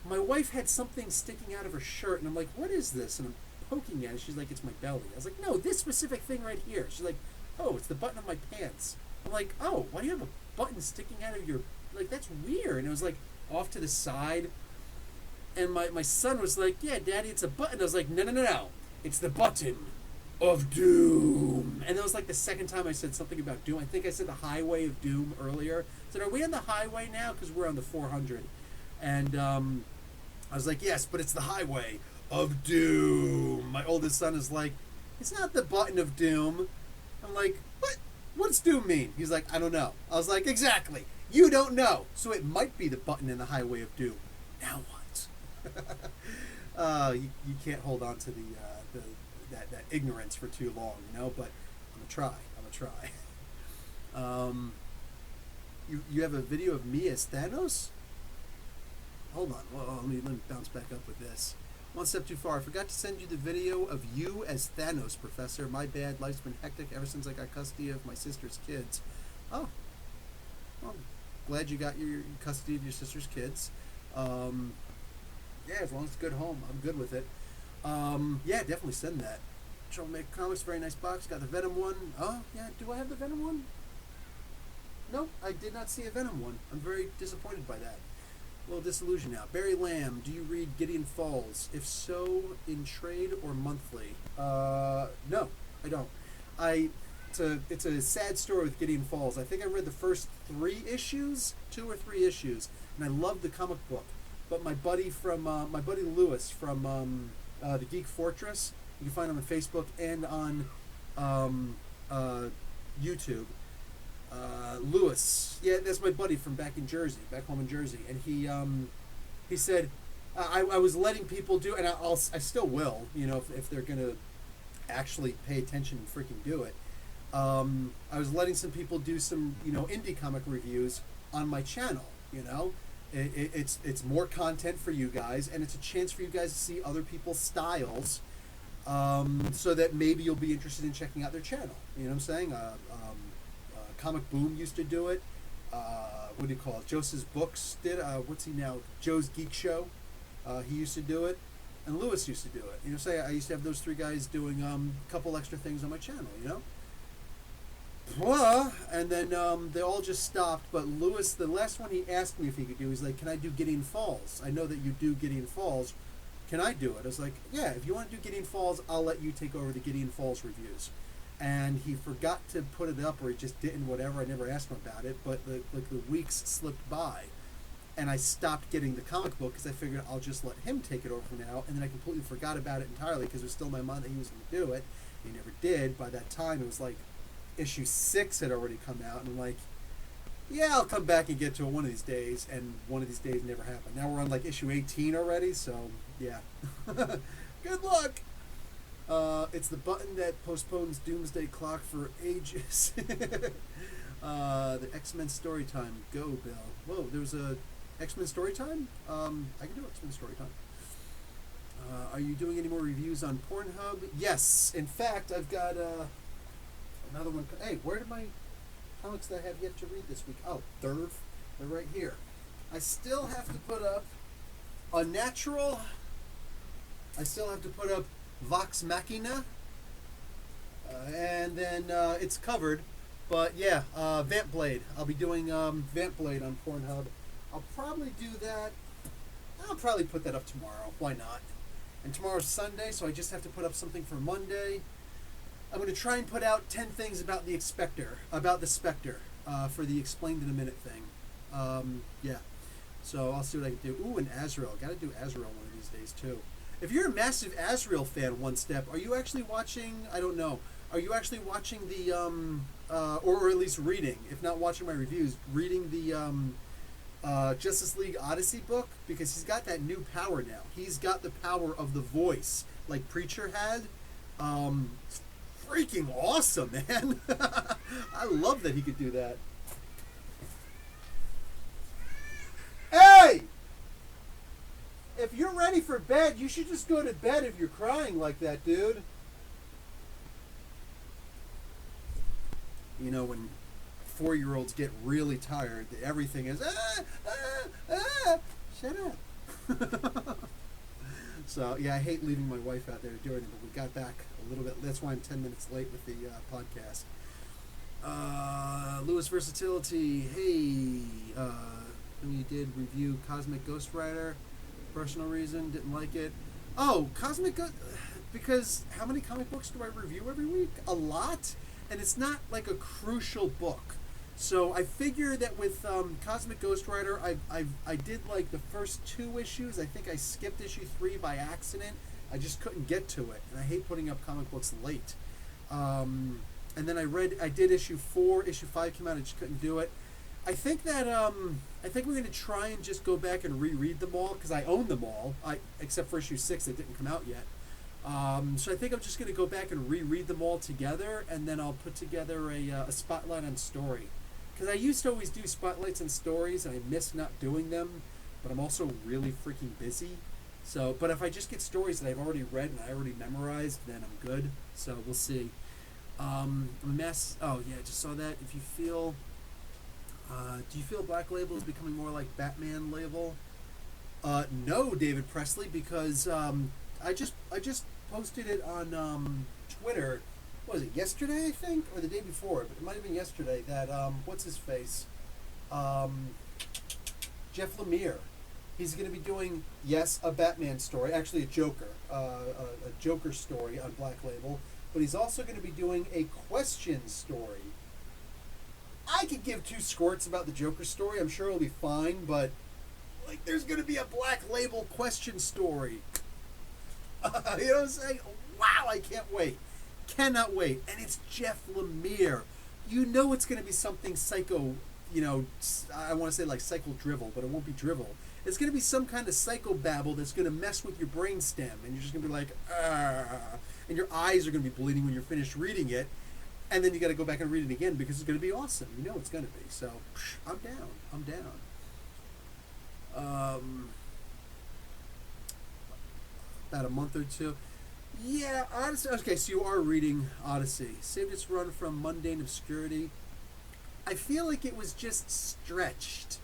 my wife had something sticking out of her shirt, and I'm like, what is this? And I'm poking at it. She's like, it's my belly. I was like, no, this specific thing right here. She's like, oh, it's the button of my pants. I'm like, oh, why do you have a button sticking out of your, like, that's weird. And it was like off to the side. And my son was like, yeah, Daddy, it's a button. I was like, no. It's the button of doom. And that was like the second time I said something about doom. I think I said the highway of doom earlier. I said, are we on the highway now? Because we're on the 400. And I was like, yes, but it's the highway of doom. My oldest son is like, it's not the button of doom. I'm like, what? What's doom mean? He's like, I don't know. I was like, exactly. You don't know. So it might be the button in the highway of doom. Now what? You can't hold on to that ignorance for too long, but I'm gonna try. You have a video of me as Thanos? Hold on. Well, let me bounce back up with this. One step too far. I forgot to send you the video of you as Thanos, Professor. My bad. Life's been hectic ever since I got custody of my sister's kids. Oh. Well, glad you got your custody of your sister's kids. Yeah, as long as it's a good home, I'm good with it. Yeah, definitely send that. Troublemaker Comics, very nice box. Got the Venom one. Oh, yeah, do I have the Venom one? Nope, I did not see a Venom one. I'm very disappointed by that. A little disillusioned now. Barry Lamb, do you read Gideon Falls? If so, in trade or monthly? No, I don't. It's a sad story with Gideon Falls. I think I read the first 2 or 3 issues, and I loved the comic book. But my buddy Lewis from the Geek Fortress, you can find him on Facebook and on YouTube. Lewis, yeah, that's my buddy from back home in Jersey, and he said I was letting people do, and I still will, if they're gonna actually pay attention and freaking do it. I was letting some people do some indie comic reviews on my channel. It's more content for you guys, and it's a chance for you guys to see other people's styles, so that maybe you'll be interested in checking out their channel. You know what I'm saying? Comic Boom used to do it. What do you call it? Joseph's Books did. What's he now? Joe's Geek Show. He used to do it, and Lewis used to do it. Say I used to have those 3 guys doing a couple extra things on my channel. And then they all just stopped. But Lewis, the last one he asked me if he could do, he's like, "Can I do Gideon Falls? I know that you do Gideon Falls. Can I do it?" I was like, "Yeah, if you want to do Gideon Falls, I'll let you take over the Gideon Falls reviews." And he forgot to put it up, or he just didn't. Whatever. I never asked him about it. But the weeks slipped by, and I stopped getting the comic book because I figured I'll just let him take it over for now. And then I completely forgot about it entirely because it was still in my mind that he was going to do it. He never did. By that time, it was like issue 6 had already come out, and I'm like, yeah, I'll come back and get to it one of these days, and one of these days never happened. Now we're on like issue 18 already, so yeah. Good luck! It's the button that postpones Doomsday Clock for ages. The X-Men story time. Go, Bill. Whoa, there's a X-Men story time? I can do X-Men story time. Are you doing any more reviews on Pornhub? Yes. In fact, I've got another one. Hey, where did my comics that I have yet to read this week? Oh, they're right here. I still have to put up Unnatural. I still have to put up Vox Machina. And then it's covered. But yeah, Vamp Blade. I'll be doing Vamp Blade on Pornhub. I'll probably do that. I'll probably put that up tomorrow. Why not? And tomorrow's Sunday, so I just have to put up something for Monday. I'm going to try and put out 10 things about the Spectre, for the Explained in a Minute thing. Yeah. So I'll see what I can do. Ooh, and Azrael. Got to do Azrael one of these days, too. If you're a massive Azrael fan, One Step, are you actually watching, I don't know, are you actually watching the, or at least reading, if not watching my reviews, reading the Justice League Odyssey book? Because he's got that new power now. He's got the power of the voice, like Preacher had. Freaking awesome, man. I love that he could do that. Hey! If you're ready for bed, you should just go to bed if you're crying like that, dude. You know, when 4-year-olds get really tired, everything is, shut up. So, yeah, I hate leaving my wife out there to do it, but we got back a little bit. That's why I'm 10 minutes late with the podcast. Lewis Versatility, hey, we did review Cosmic Ghost Rider. Personal reason, didn't like it. Oh, Cosmic Ghost, because how many comic books do I review every week? A lot, and it's not like a crucial book. So I figure that with Cosmic Ghost Rider, I did like the first 2 issues. I think I skipped issue 3 by accident. I just couldn't get to it, and I hate putting up comic books late. And then I did issue 4. Issue 5 came out. I just couldn't do it. I think that I think we're going to try and just go back and reread them all because I own them all, except for issue 6 that didn't come out yet. So I think I'm just going to go back and reread them all together, and then I'll put together a spotlight on story. Because I used to always do spotlights and stories, and I miss not doing them, but I'm also really freaking busy. So, but if I just get stories that I've already read and I already memorized, then I'm good. So we'll see. Oh yeah, I just saw that. If you feel, do you feel Black Label is becoming more like Batman Label? No, David Presley, because I just posted it on Twitter. What was it, yesterday, I think? Or the day before? But it might have been yesterday that, what's his face? Jeff Lemire. He's going to be doing, yes, a Batman story, actually a Joker story on Black Label, but he's also going to be doing a question story. I could give 2 squirts about the Joker story. I'm sure it'll be fine, but, like, there's going to be a Black Label question story. You know what I'm saying? Wow, I can't wait. Cannot wait. And it's Jeff Lemire. You know it's going to be something psycho, you know, I want to say like psycho drivel, but it won't be drivel. It's going to be some kind of psycho babble that's going to mess with your brainstem, and you're just going to be like, and your eyes are going to be bleeding when you're finished reading it, and then you got to go back and read it again because it's going to be awesome. You know it's going to be. So, I'm down. I'm down. About a month or 2. Yeah, Odyssey. Okay, so you are reading Odyssey. Saved its run from mundane obscurity. I feel like it was just stretched.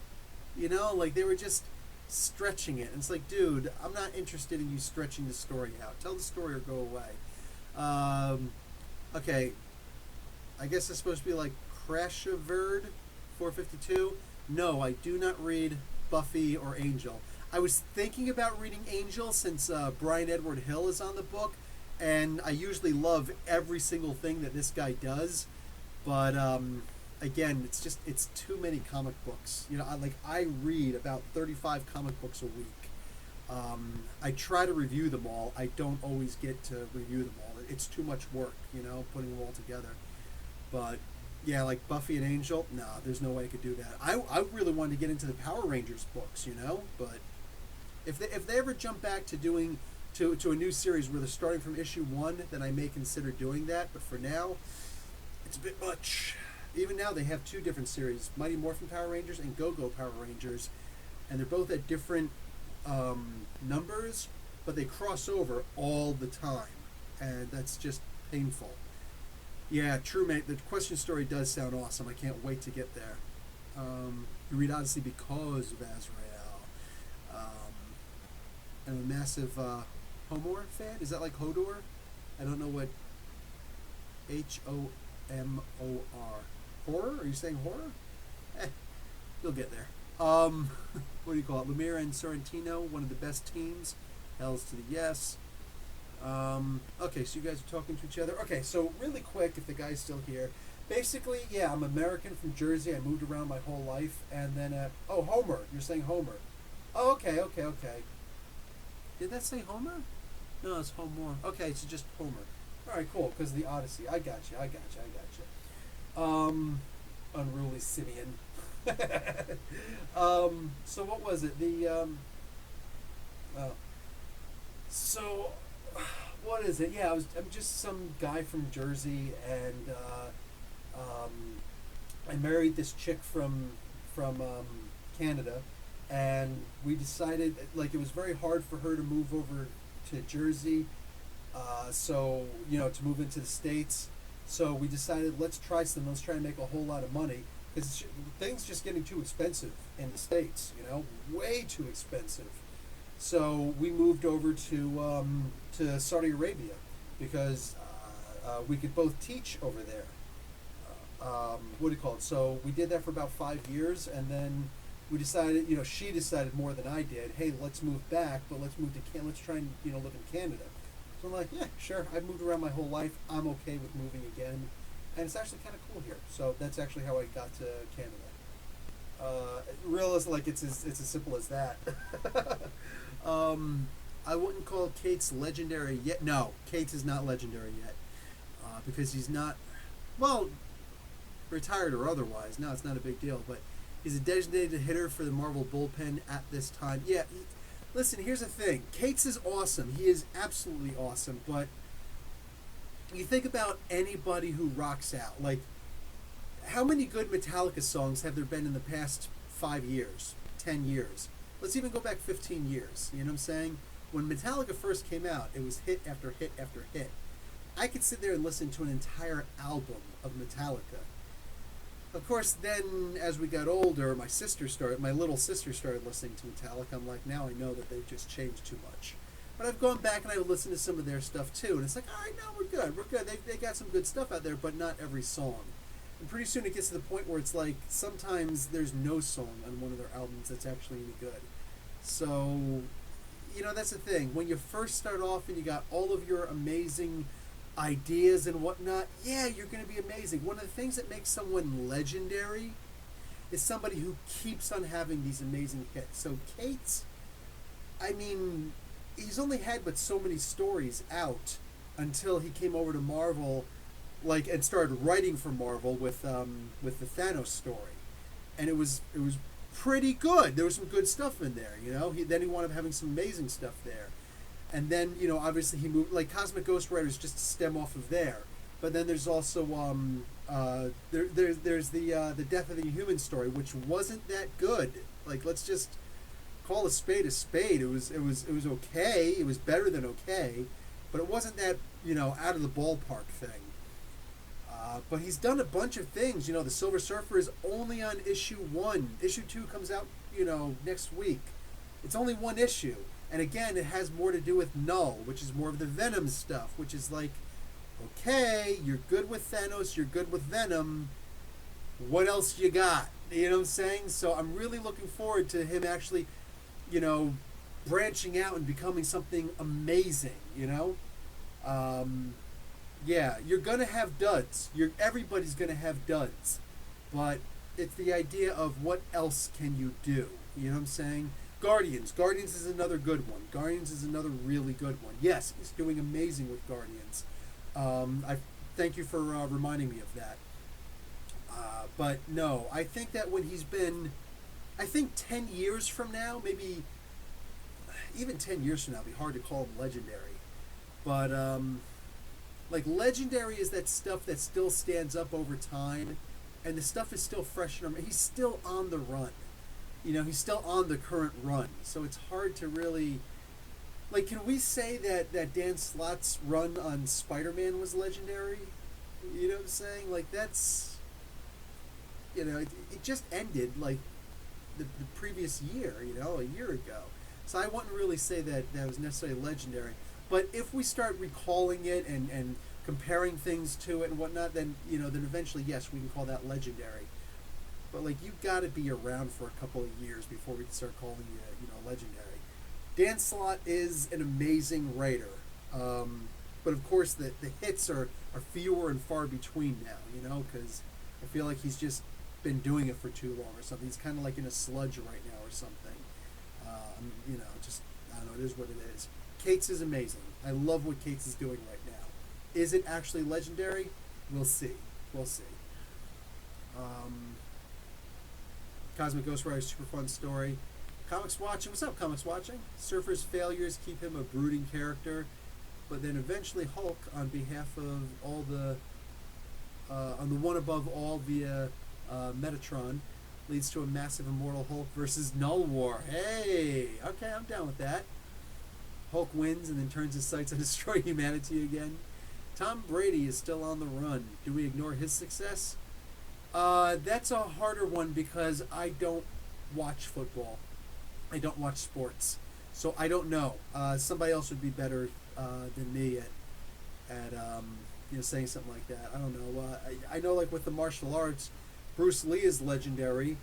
You know, like they were just stretching it. And it's like, dude, I'm not interested in you stretching the story out. Tell the story or go away. Okay. I guess it's supposed to be like Crashaverd 452. No, I do not read Buffy or Angel. I was thinking about reading Angel since Brian Edward Hill is on the book, and I usually love every single thing that this guy does. But again, it's too many comic books. You know, I read about 35 comic books a week. I try to review them all. I don't always get to review them all. It's too much work, you know, putting them all together. But yeah, like Buffy and Angel, nah, there's no way I could do that. I really wanted to get into the Power Rangers books, you know, but if they ever jump back to doing to a new series where they're starting from issue 1, then I may consider doing that. But for now, it's a bit much. Even now, they have 2 different series: Mighty Morphin Power Rangers and Go-Go Power Rangers, and they're both at different numbers, but they cross over all the time, and that's just painful. Yeah, true, mate. The question story does sound awesome. I can't wait to get there. You read Odyssey because of Azrael. I'm a massive Homor fan. Is that like Hodor? I don't know what Homor. Horror? Are you saying horror? You'll get there. What do you call it? Lemire and Sorrentino, one of the best teams. L's to the yes. Okay, so you guys are talking to each other. Okay, so really quick, if the guy's still here. Basically, yeah, I'm American from Jersey. I moved around my whole life. And then, Homer. You're saying Homer. Oh, okay. Did that say Homer? No, it's Homer. Okay, so just Homer. All right, cool, because of the Odyssey. I got you. Unruly Simeon. So what was it? So what is it? Yeah, I'm just some guy from Jersey, and I married this chick from Canada, and we decided, like, it was very hard for her to move over to Jersey, so, you know, to move into the States. So we decided, let's try and make a whole lot of money, because things just getting too expensive in the States, you know, way too expensive. So we moved over to Saudi Arabia, because we could both teach over there. What do you call it? So we did that for about 5 years, and then we decided, you know, she decided more than I did. Hey, let's move back, but let's try and, you know, live in Canada. So I'm like, yeah, sure. I've moved around my whole life. I'm okay with moving again, and it's actually kind of cool here. So that's actually how I got to Canada. Realize, like, it's as simple as that. I wouldn't call Cates legendary yet. No, Cates is not legendary yet, because he's not, well, retired or otherwise. No, it's not a big deal, but he's a designated hitter for the Marvel bullpen at this time. Yeah, listen, here's the thing. Cates is awesome. He is absolutely awesome, but you think about anybody who rocks out. Like, how many good Metallica songs have there been in the past 5 years, 10 years? Let's even go back 15 years. You know what I'm saying? When Metallica first came out, it was hit after hit after hit. I could sit there and listen to an entire album of Metallica. Of course, then as we got older, my little sister started listening to Metallica. I'm like, now I know that they've just changed too much. But I've gone back and I've listened to some of their stuff too, and it's like, all right, no, we're good. They got some good stuff out there, but not every song. And pretty soon it gets to the point where it's like, sometimes there's no song on one of their albums that's actually any good. So, you know, that's the thing. When you first start off and you got all of your amazing ideas and whatnot, yeah, you're going to be amazing. One of the things that makes someone legendary is somebody who keeps on having these amazing hits. So Cates, I mean, he's only had but so many stories out until he came over to Marvel, like, and started writing for Marvel with the Thanos story, and it was pretty good. There was some good stuff in there, you know. Then he wound up having some amazing stuff there. And then, you know, obviously he moved, like, Cosmic Ghost Rider is just to stem off of there. But then there's also there's the Death of the Human story, which wasn't that good. Like, let's just call a spade a spade. It was okay. It was better than okay, but it wasn't that, you know, out of the ballpark thing. But he's done a bunch of things. You know, the Silver Surfer is only on issue 1. Issue 2 comes out, you know, next week. It's only 1 issue. And again, it has more to do with Null, which is more of the Venom stuff, which is like, Okay, you're good with Thanos, you're good with Venom. What else you got? You know what I'm saying? So I'm really looking forward to him actually, you know, branching out and becoming something amazing, you know? Um, yeah, you're gonna have duds. Everybody's gonna have duds, but it's the idea of what else can you do. You know what I'm saying? Guardians. Guardians is another good one. Guardians is another really good one. Yes, he's doing amazing with Guardians. I thank you for reminding me of that. But no, I think that when he's been, I think 10 years from now, maybe even 10 years from now, it'd be hard to call him legendary. But like legendary is that stuff that still stands up over time, and the stuff is still fresh in him. He's still on the run. You know, he's still on the current run. So it's hard to really like. Can we say that Dan Slott's run on Spider-Man was legendary? You know what I'm saying? Like that's it just ended like the previous year. You know, a year ago. So I wouldn't really say that was necessarily legendary. But if we start recalling it and comparing things to it and whatnot, then then eventually yes, we can call that legendary. But like you've got to be around for a couple of years before we can start calling you legendary. Dan Slott is an amazing writer, but of course the hits are fewer and far between now. Because I feel like he's just been doing it for too long or something. He's kind of like in a sludge right now or something. Just I don't know. It is what it is. Cates is amazing. I love what Cates is doing right now. Is it actually legendary? We'll see. We'll see. Cosmic Ghost Rider, super fun story. Comics Watching. What's up, Comics Watching? Surfer's failures keep him a brooding character, but then eventually Hulk, on behalf of all the, on the one above all via Metatron, leads to a massive immortal Hulk versus Null War. Hey, okay, I'm down with that. Hulk wins and then turns his sights on destroy humanity again. Tom Brady is still on the run. Do we ignore his success? That's a harder one because I don't watch football. I don't watch sports. So I don't know. Somebody else would be better than me at saying something like that. I don't know. I know like with the martial arts, Bruce Lee is legendary.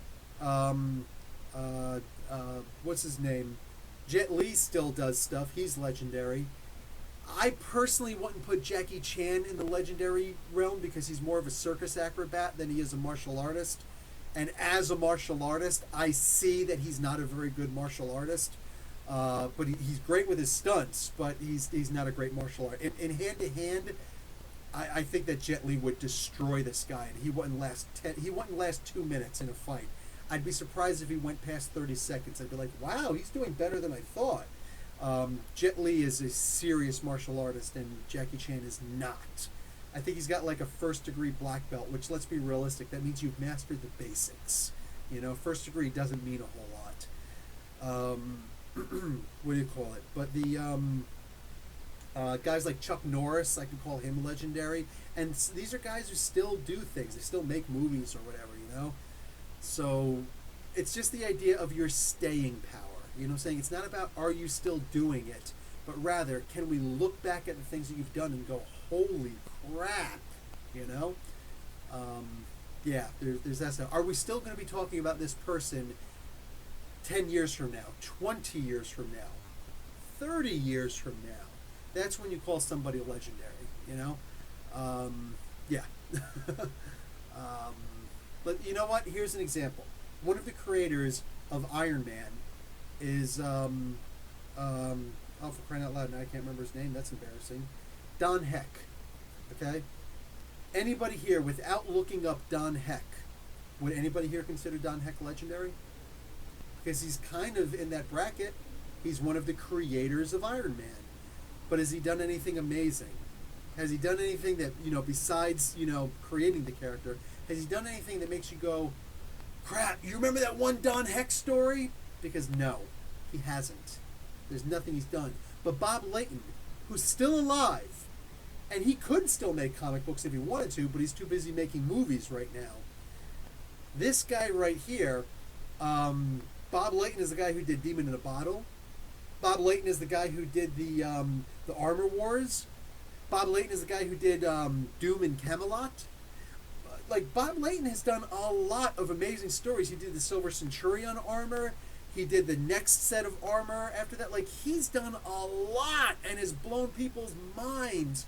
What's his name? Jet Li still does stuff. He's legendary. I personally wouldn't put Jackie Chan in the legendary realm because he's more of a circus acrobat than he is a martial artist. And as a martial artist, I see that he's not a very good martial artist. But he's great with his stunts, but he's not a great martial artist. In hand-to-hand, I think that Jet Li would destroy this guy, and he wouldn't last 2 minutes in a fight. I'd be surprised if he went past 30 seconds. I'd be like, wow, he's doing better than I thought. Jet Li is a serious martial artist, and Jackie Chan is not. I think he's got like a first-degree black belt, which, let's be realistic, that means you've mastered the basics. First degree doesn't mean a whole lot. What do you call it? But the guys like Chuck Norris, I can call him legendary. And these are guys who still do things. They still make movies or whatever. So it's just the idea of your staying power. You know what I'm saying? It's not about are you still doing it, but rather can we look back at the things that you've done and go, holy crap, Yeah, there's that stuff. Are we still going to be talking about this person 10 years from now, 20 years from now, 30 years from now? That's when you call somebody legendary, Yeah. But you know what? Here's an example. One of the creators of Iron Man is, for crying out loud, now I can't remember his name. That's embarrassing. Don Heck. Okay? Anybody here, without looking up Don Heck, would anybody here consider Don Heck legendary? Because he's kind of in that bracket. He's one of the creators of Iron Man. But has he done anything amazing? Has he done anything that, besides, creating the character, has he done anything that makes you go, crap, you remember that one Don Heck story? Because no, he hasn't. There's nothing he's done. But Bob Layton, who's still alive, and he could still make comic books if he wanted to, but he's too busy making movies right now. This guy right here, Bob Layton is the guy who did Demon in a Bottle. Bob Layton is the guy who did the Armor Wars. Bob Layton is the guy who did Doom and Camelot. Like, Bob Layton has done a lot of amazing stories. He did the Silver Centurion armor. He did the next set of armor after that. Like, he's done a lot and has blown people's minds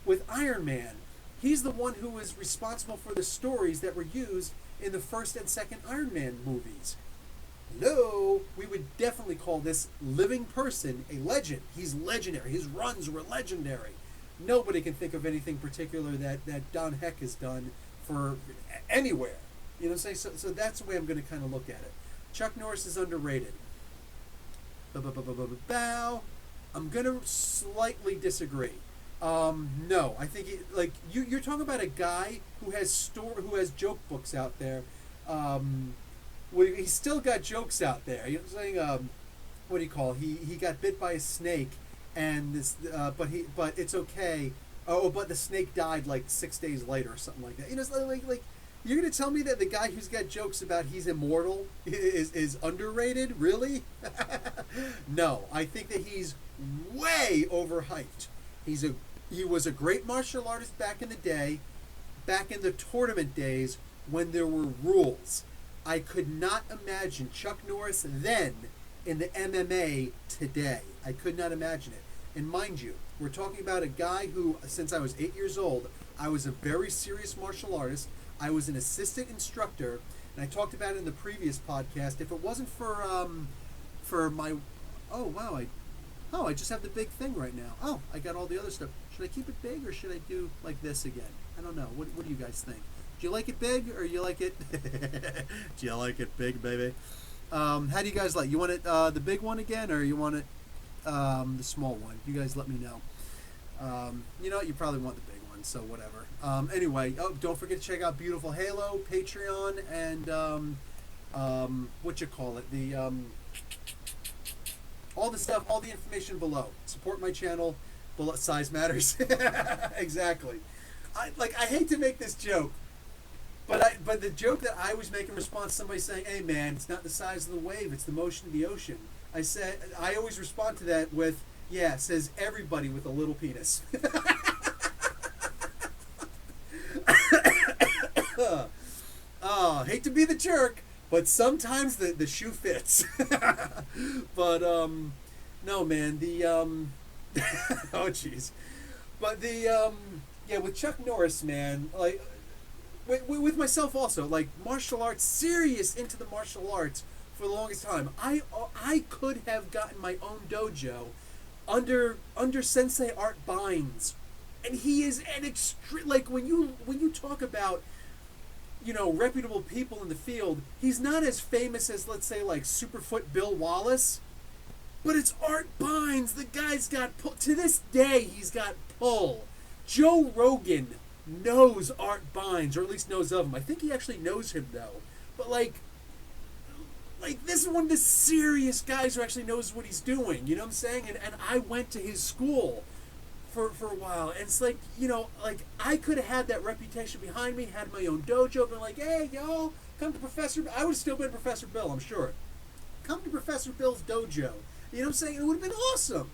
with Iron Man. He's the one who was responsible for the stories that were used in the first and second Iron Man movies. Hello, we would definitely call this living person a legend. He's legendary. His runs were legendary. Nobody can think of anything particular that Don Heck has done for anywhere. You know what I'm saying? So that's the way I'm going to kind of look at it. Chuck Norris is underrated. Bow. I'm going to slightly disagree. No, I think you're talking about a guy who has joke books out there. He's still got jokes out there. You know what I'm saying? What do you call? He got bit by a snake, and this, but it's okay. Oh, but the snake died like 6 days later or something like that. You know, it's like you're gonna tell me that the guy who's got jokes about he's immortal is underrated? Really? No, I think that he's way overhyped. He was a great martial artist back in the day, back in the tournament days when there were rules. I could not imagine Chuck Norris then in the MMA today. I could not imagine it. And mind you, we're talking about a guy who, since I was 8 years old, I was a very serious martial artist. I was an assistant instructor, and I talked about it in the previous podcast. If it wasn't for my, I just have the big thing right now. Oh, I got all the other stuff. Should I keep it big or should I do like this again? I don't know. What do you guys think? Do you like it big or you like it? Do you like it big, baby? How do you guys like? You want it the big one again, or you want it the small one? You guys let me know. You know what? You probably want the big one, so whatever. Anyway, don't forget to check out Beautiful Halo, Patreon, and what you call it? All the stuff, all the information below. Support my channel. Size matters. Exactly. I hate to make this joke. But the joke that I was making in response to somebody saying, "Hey man, it's not the size of the wave, it's the motion of the ocean." I always respond to that with, "Yeah," says everybody with a little penis. Hate to be the jerk, but sometimes the shoe fits. But no man, oh jeez. But with Chuck Norris, man, like. With myself also, like martial arts, serious into the martial arts for the longest time. I could have gotten my own dojo under Sensei Art Bynes, and he is an extreme. Like when you talk about, you know, reputable people in the field, he's not as famous as, let's say, like Superfoot Bill Wallace, but it's Art Bynes. The guy's got pull. To this day, he's got pull. Joe Rogan knows Art Bynes, or at least knows of him. I think he actually knows him though. But like this is one of the serious guys who actually knows what he's doing. You know what I'm saying? And I went to his school for a while, and it's like, you know, like I could have had that reputation behind me, had my own dojo, been like, "Hey, y'all, come to Professor." I would have still been Professor Bill, I'm sure. Come to Professor Bill's dojo. You know what I'm saying? It would have been awesome.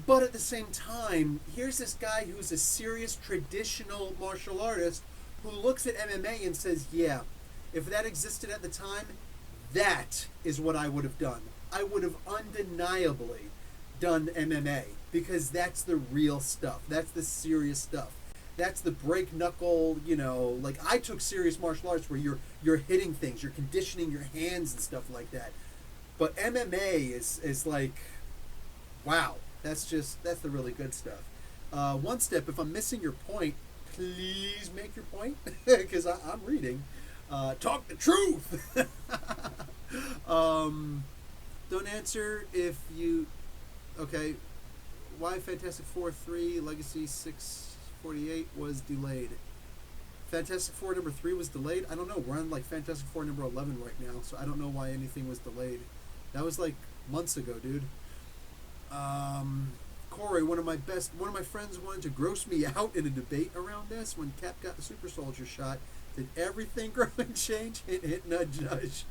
But at the same time, here's this guy who's a serious traditional martial artist who looks at MMA and says, yeah, if that existed at the time, that is what I would have done. I would have undeniably done MMA because that's the real stuff. That's the serious stuff. That's the break knuckle, you know, like I took serious martial arts where you're hitting things, you're conditioning your hands and stuff like that. But MMA is like, wow. That's the really good stuff. One step, if I'm missing your point, please make your point, because I'm reading. Talk the truth. Don't answer if you... Okay. Why Fantastic Four 3 Legacy 648 was delayed? Fantastic Four number 3 was delayed? I don't know. We're on like Fantastic Four number 11 right now, so I don't know why anything was delayed. That was like months ago, dude. Corey, one of my friends wanted to gross me out in a debate around this when Cap got the super soldier shot. Did everything grow and change? Hit, nudge, nudge.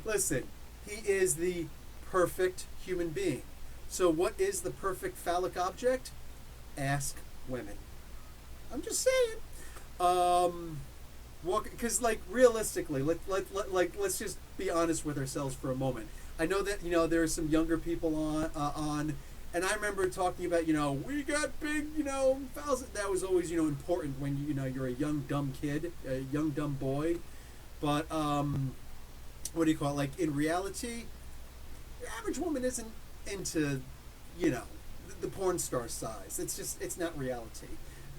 Listen, he is the perfect human being. So what is the perfect phallic object? Ask women. I'm just saying. Well, because like realistically, let's just be honest with ourselves for a moment. I know that there are some younger people on, and I remember talking about we got big fouls. That was always important when you're a young dumb kid, a young dumb boy. But what do you call it? Like in reality, the average woman isn't into the porn star size. It's not reality.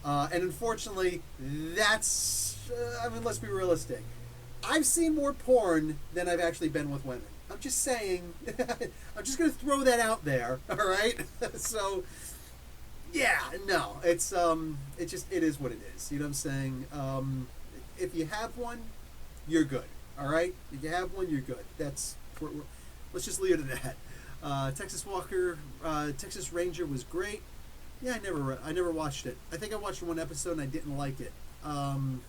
And unfortunately, that's, I mean, let's be realistic. I've seen more porn than I've actually been with women. I'm just saying, I'm just going to throw that out there, all right? So, yeah, no, it is what it is. You know what I'm saying? If you have one, you're good, all right? If you have one, you're good. Let's just leave it at that. Texas Ranger was great. Yeah, I never watched it. I think I watched one episode and I didn't like it. I'm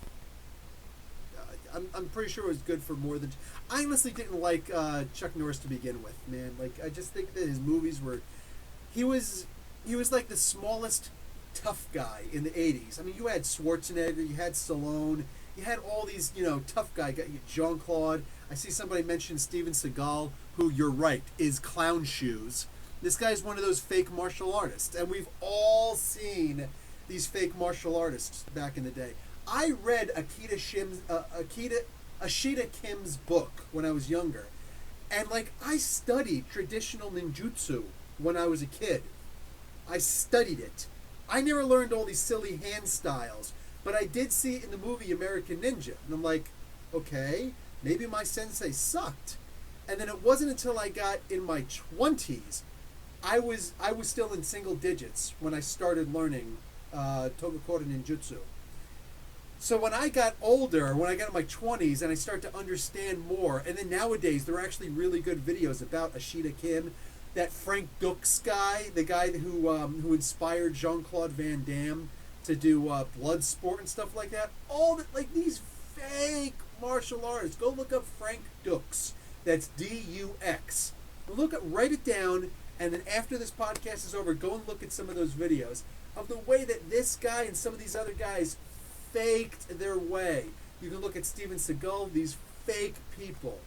pretty sure it was good for more than. I honestly didn't like Chuck Norris to begin with, man. Like I just think that his movies were. He was like the smallest tough guy in the '80s. I mean, you had Schwarzenegger, you had Stallone, you had all these tough guy. Jean-Claude. I see somebody mention Steven Seagal, who you're right is clown shoes. This guy's one of those fake martial artists, and we've all seen these fake martial artists back in the day. I read Ashita Kim's book when I was younger, and like I studied traditional ninjutsu when I was a kid. I studied it. I never learned all these silly hand styles, but I did see it in the movie American Ninja, and I'm like, okay, maybe my sensei sucked. And then it wasn't until I got in my 20s. I was still in single digits when I started learning Togakura Ninjutsu. So when I got older, when I got in my 20s and I start to understand more, and then nowadays there are actually really good videos about Ashita Kim, that Frank Dux guy, the guy who inspired Jean-Claude Van Damme to do Bloodsport and stuff like that. All that, like these fake martial artists. Go look up Frank Dux. That's D-U-X. Write it down. And then after this podcast is over, go and look at some of those videos of the way that this guy and some of these other guys faked their way. You can look at Steven Seagal, these fake people.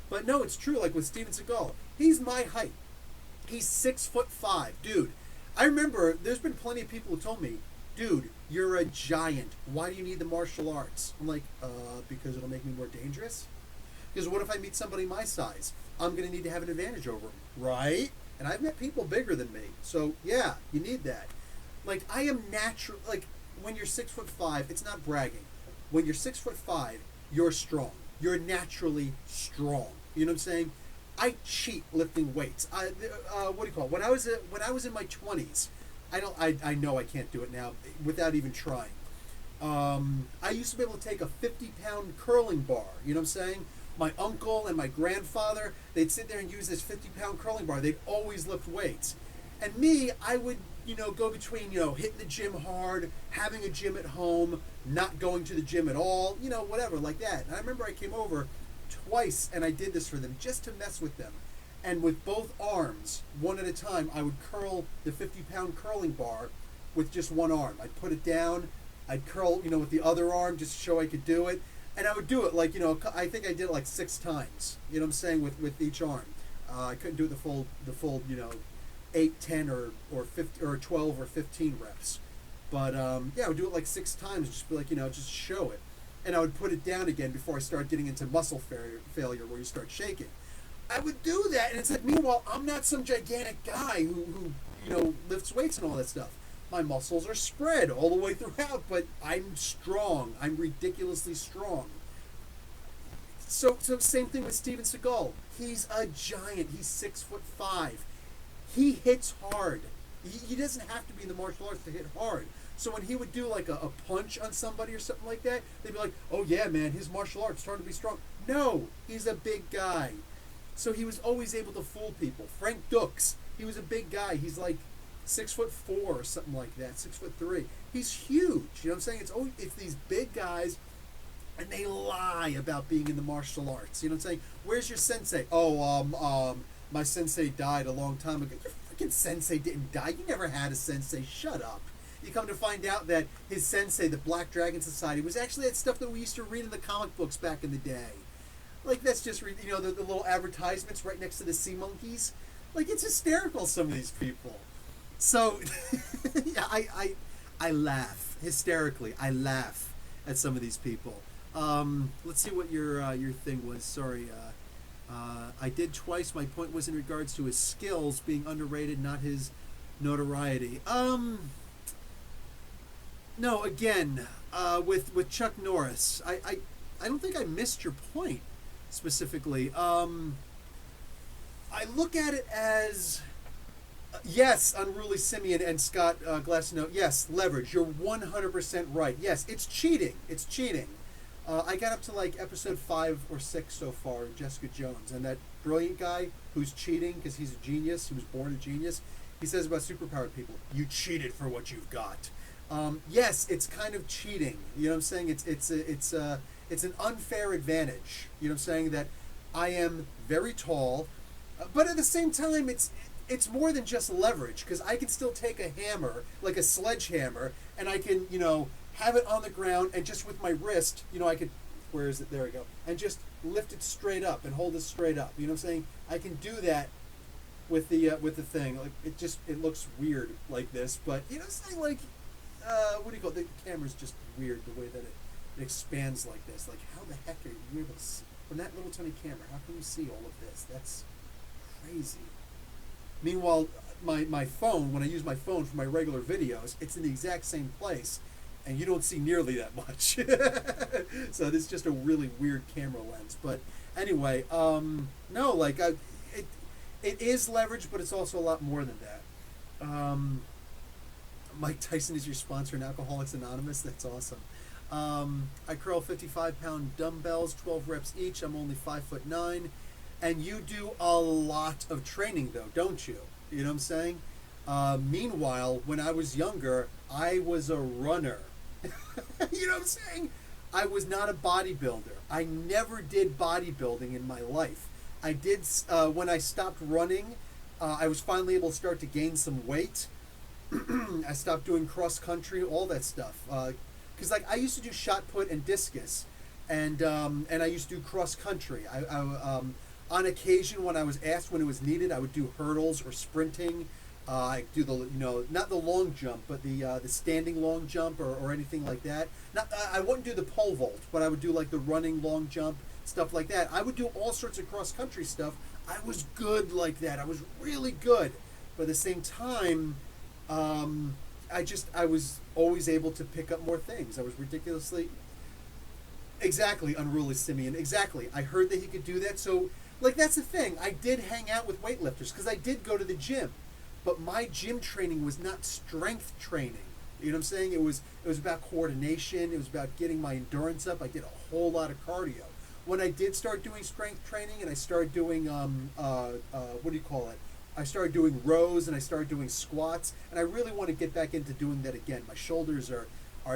But no, it's true, like with Steven Seagal, he's my height. He's 6'5", dude. I remember there's been plenty of people who told me, dude, you're a giant. Why do you need the martial arts? I'm like, because it'll make me more dangerous? Because what if I meet somebody my size? I'm going to need to have an advantage over them, right? And I've met people bigger than me. So, yeah, you need that. Like, I am natural. Like, when you're 6'5", it's not bragging. When you're 6'5", you're strong. You're naturally strong. You know what I'm saying? I cheat lifting weights. What do you call it? When I was in my 20s, I know I can't do it now without even trying. I used to be able to take a 50-pound curling bar. You know what I'm saying? My uncle and my grandfather, they'd sit there and use this 50-pound curling bar. They'd always lift weights. And me, I would, go between, hitting the gym hard, having a gym at home, not going to the gym at all, whatever, like that. And I remember I came over twice and I did this for them just to mess with them. And with both arms, one at a time, I would curl the 50-pound curling bar with just one arm. I'd put it down, I'd curl, with the other arm just to show I could do it. And I would do it like, I think I did it like 6 times, you know what I'm saying, with each arm. I couldn't do it the full 8, 10, or 50, or 12 or 15 reps. But, yeah, I would do it like 6 times, just be like, just show it. And I would put it down again before I start getting into muscle failure where you start shaking. I would do that, and it's like, meanwhile, I'm not some gigantic guy who lifts weights and all that stuff. My muscles are spread all the way throughout, but I'm strong. I'm ridiculously strong. So same thing with Steven Seagal. He's a giant. He's 6'5". He hits hard. He doesn't have to be in the martial arts to hit hard. So when he would do like a punch on somebody or something like that, they'd be like, oh yeah, man, his martial arts starting to be strong. No, he's a big guy. So he was always able to fool people. Frank Dux, he was a big guy. He's like 6'4" or something like that, 6'3". He's huge. You know what I'm saying? It's these big guys, and they lie about being in the martial arts. You know what I'm saying? Where's your sensei? Oh, my sensei died a long time ago. You're fucking sensei didn't die. You never had a sensei. Shut up. You come to find out that his sensei, the Black Dragon Society, was actually that stuff that we used to read in the comic books back in the day. Like, that's just, you know, the little advertisements right next to the sea monkeys. Like, it's hysterical, some of these people. So, yeah, I laugh. Hysterically, I laugh at some of these people. Let's see what your thing was. Sorry. I did twice. My point was in regards to his skills being underrated, not his notoriety. No, again, with Chuck Norris, I don't think I missed your point specifically. I look at it as, yes, Unruly Simeon and Scott Glassnow, yes, leverage. You're 100% right. Yes, it's cheating. It's cheating. I got up to like episode 5 or 6 so far in Jessica Jones, and that brilliant guy who's cheating because he's a genius, he was born a genius, he says about superpowered people, you cheated for what you've got. Yes, it's kind of cheating. You know what I'm saying? It's an unfair advantage. You know what I'm saying? That I am very tall, but at the same time, it's more than just leverage, because I can still take a hammer, like a sledgehammer, and I can, you know, have it on the ground, and just with my wrist, you know, I could, where is it? There we go. And just lift it straight up and hold it straight up. You know what I'm saying? I can do that with the thing. Like, it looks weird like this, but you know what I'm saying? Like, what do you call it? The camera's just weird the way that it expands like this. Like, how the heck are you able to see from that little tiny camera? How can you see all of this? That's crazy. Meanwhile, my phone, when I use my phone for my regular videos, it's in the exact same place, and you don't see nearly that much. So this is just a really weird camera lens. But anyway, no, like, it is leverage, but it's also a lot more than that. Mike Tyson is your sponsor in Alcoholics Anonymous. That's awesome. I curl 55-pound dumbbells, 12 reps each. I'm only 5'9", and you do a lot of training, though, don't you? You know what I'm saying? Meanwhile, when I was younger, I was a runner. You know what I'm saying? I was not a bodybuilder. I never did bodybuilding in my life. I did, when I stopped running, I was finally able to start to gain some weight. I stopped doing cross country, all that stuff. Because like I used to do shot put and discus, and I used to do cross country. I on occasion, when I was asked, when it was needed, I would do hurdles or sprinting. I do the, you know, not the long jump, but the standing long jump or anything like that. Not, I wouldn't do the pole vault, but I would do like the running long jump, stuff like that. I would do all sorts of cross country stuff. I was good like that. I was really good. But at the same time, I was always able to pick up more things. I was ridiculously, exactly, Unruly Simeon. Exactly. I heard that he could do that. So, like, that's the thing. I did hang out with weightlifters because I did go to the gym. But my gym training was not strength training. You know what I'm saying? It was about coordination. It was about getting my endurance up. I did a whole lot of cardio. When I did start doing strength training and I started doing, what do you call it? I started doing rows and I started doing squats. And I really want to get back into doing that again. My shoulders are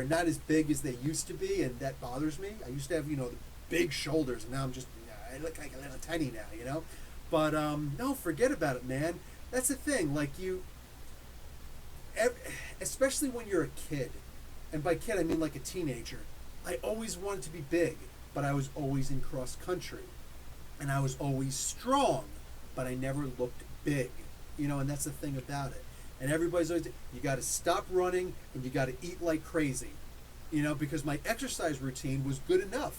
not as big as they used to be, and that bothers me. I used to have, you know, big shoulders, and now I'm just, I look like a little tiny now, you know? But, no, forget about it, man. That's the thing, like especially when you're a kid, and by kid I mean like a teenager, I always wanted to be big, but I was always in cross country, and I was always strong, but I never looked big, you know, and that's the thing about it. And everybody's always, you got to stop running, and you got to eat like crazy, you know, because my exercise routine was good enough.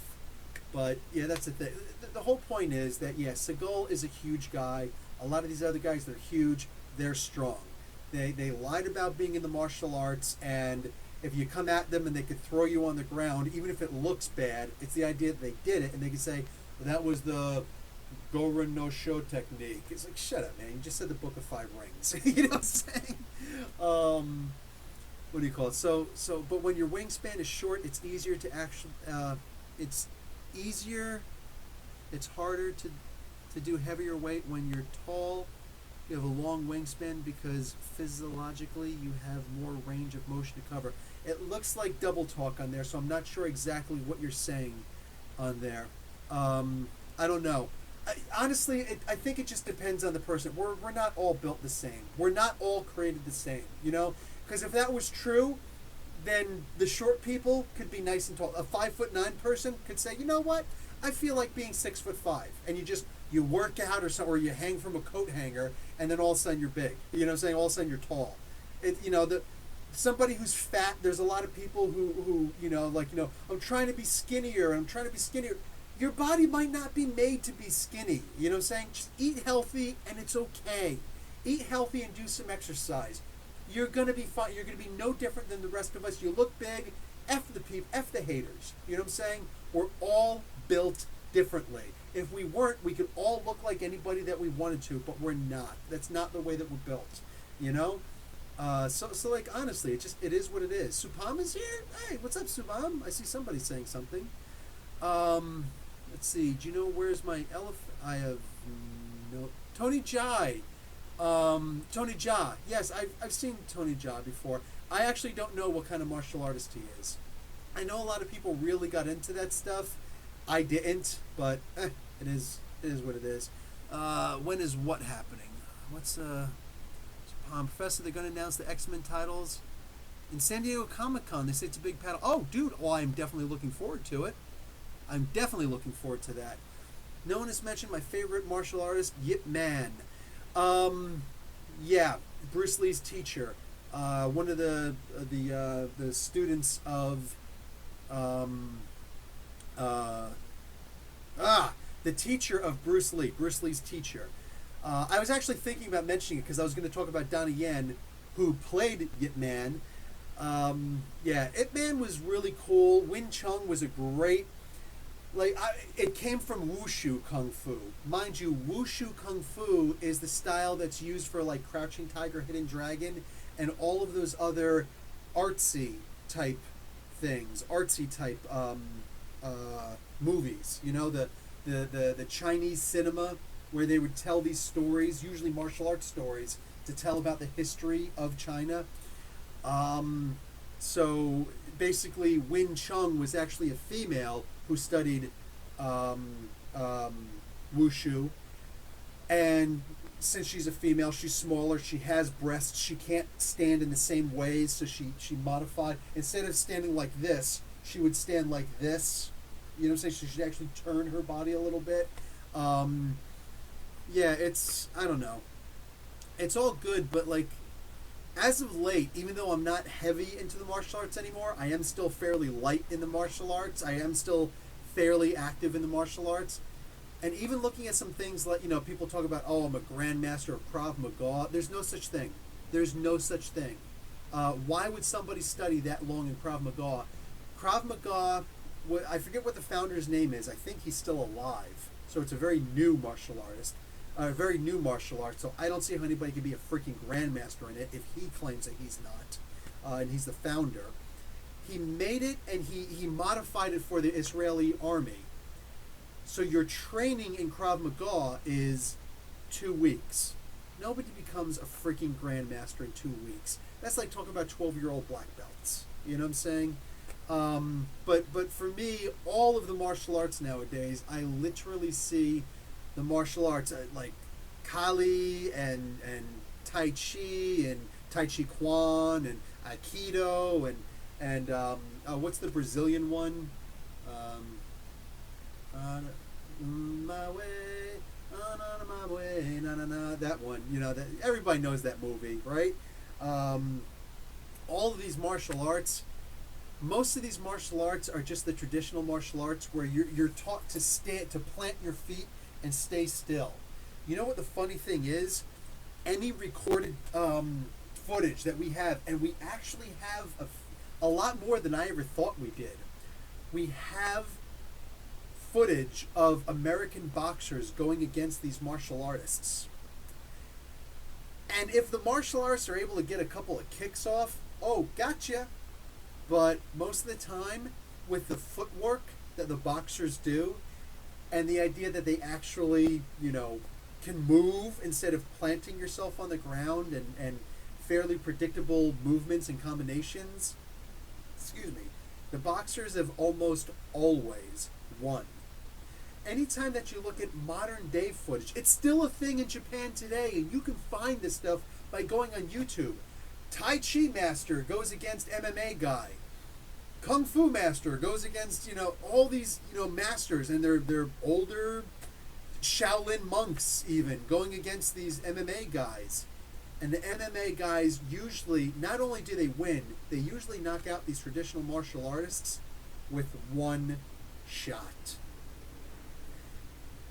But yeah, that's the thing. The whole point is that, yeah, Seagal is a huge guy. A lot of these other guys, they're huge, they're strong. They lied about being in the martial arts, and if you come at them and they could throw you on the ground, even if it looks bad, it's the idea that they did it, and they can say, well, that was the Goran no Show technique. It's like, shut up, man. You just said the Book of Five Rings. You know what I'm saying? What do you call it? So, but when your wingspan is short, it's easier to actually, it's harder to do heavier weight when you're tall. You have a long wingspan because physiologically you have more range of motion to cover. It looks like double talk on there, so I'm not sure exactly what you're saying on there. I don't know. Honestly, I think it just depends on the person. We're not all built the same. We're not all created the same, you know? Because if that was true, then the short people could be nice and tall. A 5'9" person could say, you know what? I feel like being 6'5", and you work out or something, or you hang from a coat hanger, and then all of a sudden you're big. You know what I'm saying? All of a sudden you're tall. Somebody who's fat. There's a lot of people who I'm trying to be skinnier. I'm trying to be skinnier. Your body might not be made to be skinny. You know what I'm saying? Just eat healthy, and it's okay. Eat healthy and do some exercise. You're gonna be fine. You're gonna be no different than the rest of us. You look big. F the people. F the haters. You know what I'm saying? We're all built differently. If we weren't, we could all look like anybody that we wanted to, but we're not. That's not the way that we're built. You know? So like honestly, it is what it is. Supam is here. Hey, what's up, Supam? I see somebody saying something. Let's see. Do you know where's my elephant? I have no. Tony Jai. Tony Jaa. Yes, I've seen Tony Jaa before. I actually don't know what kind of martial artist he is. I know a lot of people really got into that stuff. I didn't, but it is what it is. When is what happening? What's Professor? They're going to announce the X-Men titles in San Diego Comic-Con. They say it's a big panel. Oh, dude! Well, I'm definitely looking forward to it. I'm definitely looking forward to that. No one has mentioned my favorite martial artist, Yip Man. Yeah, Bruce Lee's teacher. One of the students of the teacher of Bruce Lee. Bruce Lee's teacher. I was actually thinking about mentioning it because I was going to talk about Donnie Yen, who played Yip Man. Yeah, Yip Man was really cool. Wing Chun was a great. It came from Wushu Kung Fu. Mind you, Wushu Kung Fu is the style that's used for like Crouching Tiger, Hidden Dragon, and all of those other artsy type things, artsy type movies. You know, the Chinese cinema where they would tell these stories, usually martial arts stories, to tell about the history of China. So basically, Wing Chun was actually a female who studied Wushu, and since she's a female, she's smaller, she has breasts, she can't stand in the same ways, so she modified. Instead of standing like this, she would stand like this. You know what I'm saying? She should actually turn her body a little bit. Yeah, I don't know. It's all good, but like, as of late, even though I'm not heavy into the martial arts anymore, I am still fairly light in the martial arts. I am still fairly active in the martial arts. And even looking at some things like, people talk about, oh, I'm a grandmaster of Krav Maga. There's no such thing. There's no such thing. Why would somebody study that long in Krav Maga? Krav Maga, I forget what the founder's name is. I think he's still alive. So it's a very new martial artist. Very new martial art, so I don't see how anybody can be a freaking grandmaster in it if he claims that he's not, and he's the founder. He made it, and he modified it for the Israeli army. So your training in Krav Maga is 2 weeks. Nobody becomes a freaking grandmaster in 2 weeks. That's like talking about 12-year-old black belts. You know what I'm saying? But for me, all of the martial arts nowadays, I literally see the martial arts like Kali and Tai Chi and Tai Chi Kwan and Aikido and what's the Brazilian one? My way, on my way, na na na. That one, that everybody knows that movie, right? All of these martial arts. Most of these martial arts are just the traditional martial arts where you're taught to plant your feet and stay still. You know what the funny thing is? Any recorded footage that we have, and we actually have a lot more than I ever thought we did. We have footage of American boxers going against these martial artists. And if the martial artists are able to get a couple of kicks off, oh, gotcha. But most of the time, with the footwork that the boxers do, and the idea that they actually, can move instead of planting yourself on the ground and fairly predictable movements and combinations, the boxers have almost always won. anytime that you look at modern day footage, it's still a thing in Japan today, and you can find this stuff by going on YouTube. Tai Chi master goes against MMA guy. Kung Fu master goes against, all these, masters, and they're older Shaolin monks even going against these MMA guys. And the MMA guys usually, not only do they win, they usually knock out these traditional martial artists with one shot.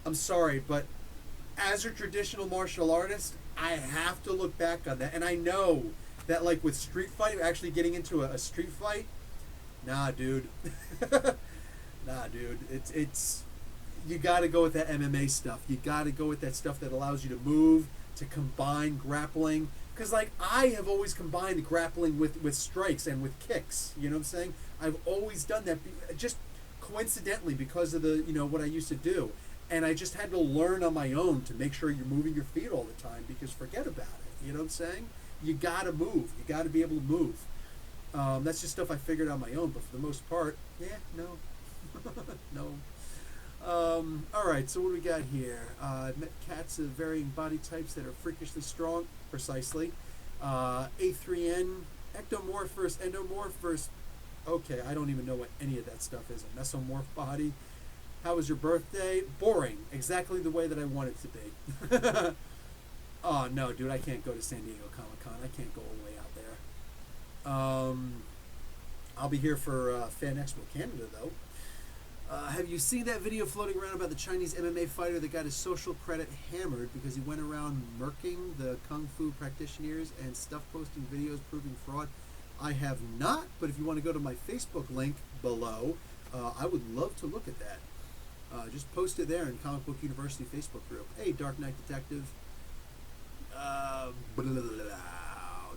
I'm sorry, but as a traditional martial artist, I have to look back on that. And I know that, like, with street fighting, actually getting into a street fight, nah, dude. Nah, dude. It's you got to go with that MMA stuff. You got to go with that stuff that allows you to move, to combine grappling. Because, like, I have always combined grappling with strikes and with kicks. You know what I'm saying? I've always done that, just coincidentally because of the, what I used to do. And I just had to learn on my own to make sure you're moving your feet all the time, because forget about it. You know what I'm saying? You got to move. You got to be able to move. That's just stuff I figured out on my own. But for the most part, no. No. All right, so what do we got here? I've met cats of varying body types that are freakishly strong, precisely. A3N, ectomorphous, endomorphous. Okay, I don't even know what any of that stuff is. A mesomorph body. How was your birthday? Boring. Exactly the way that I want it to be. Oh, no, dude, I can't go to San Diego Comic-Con. I can't go all the way out there. I'll be here for Fan Expo Canada, though. Have you seen that video floating around about the Chinese MMA fighter that got his social credit hammered because he went around murking the Kung Fu practitioners and stuff posting videos proving fraud? I have not, but if you want to go to my Facebook link below, I would love to look at that. Just post it there in Comic Book University Facebook group. Hey, Dark Knight Detective.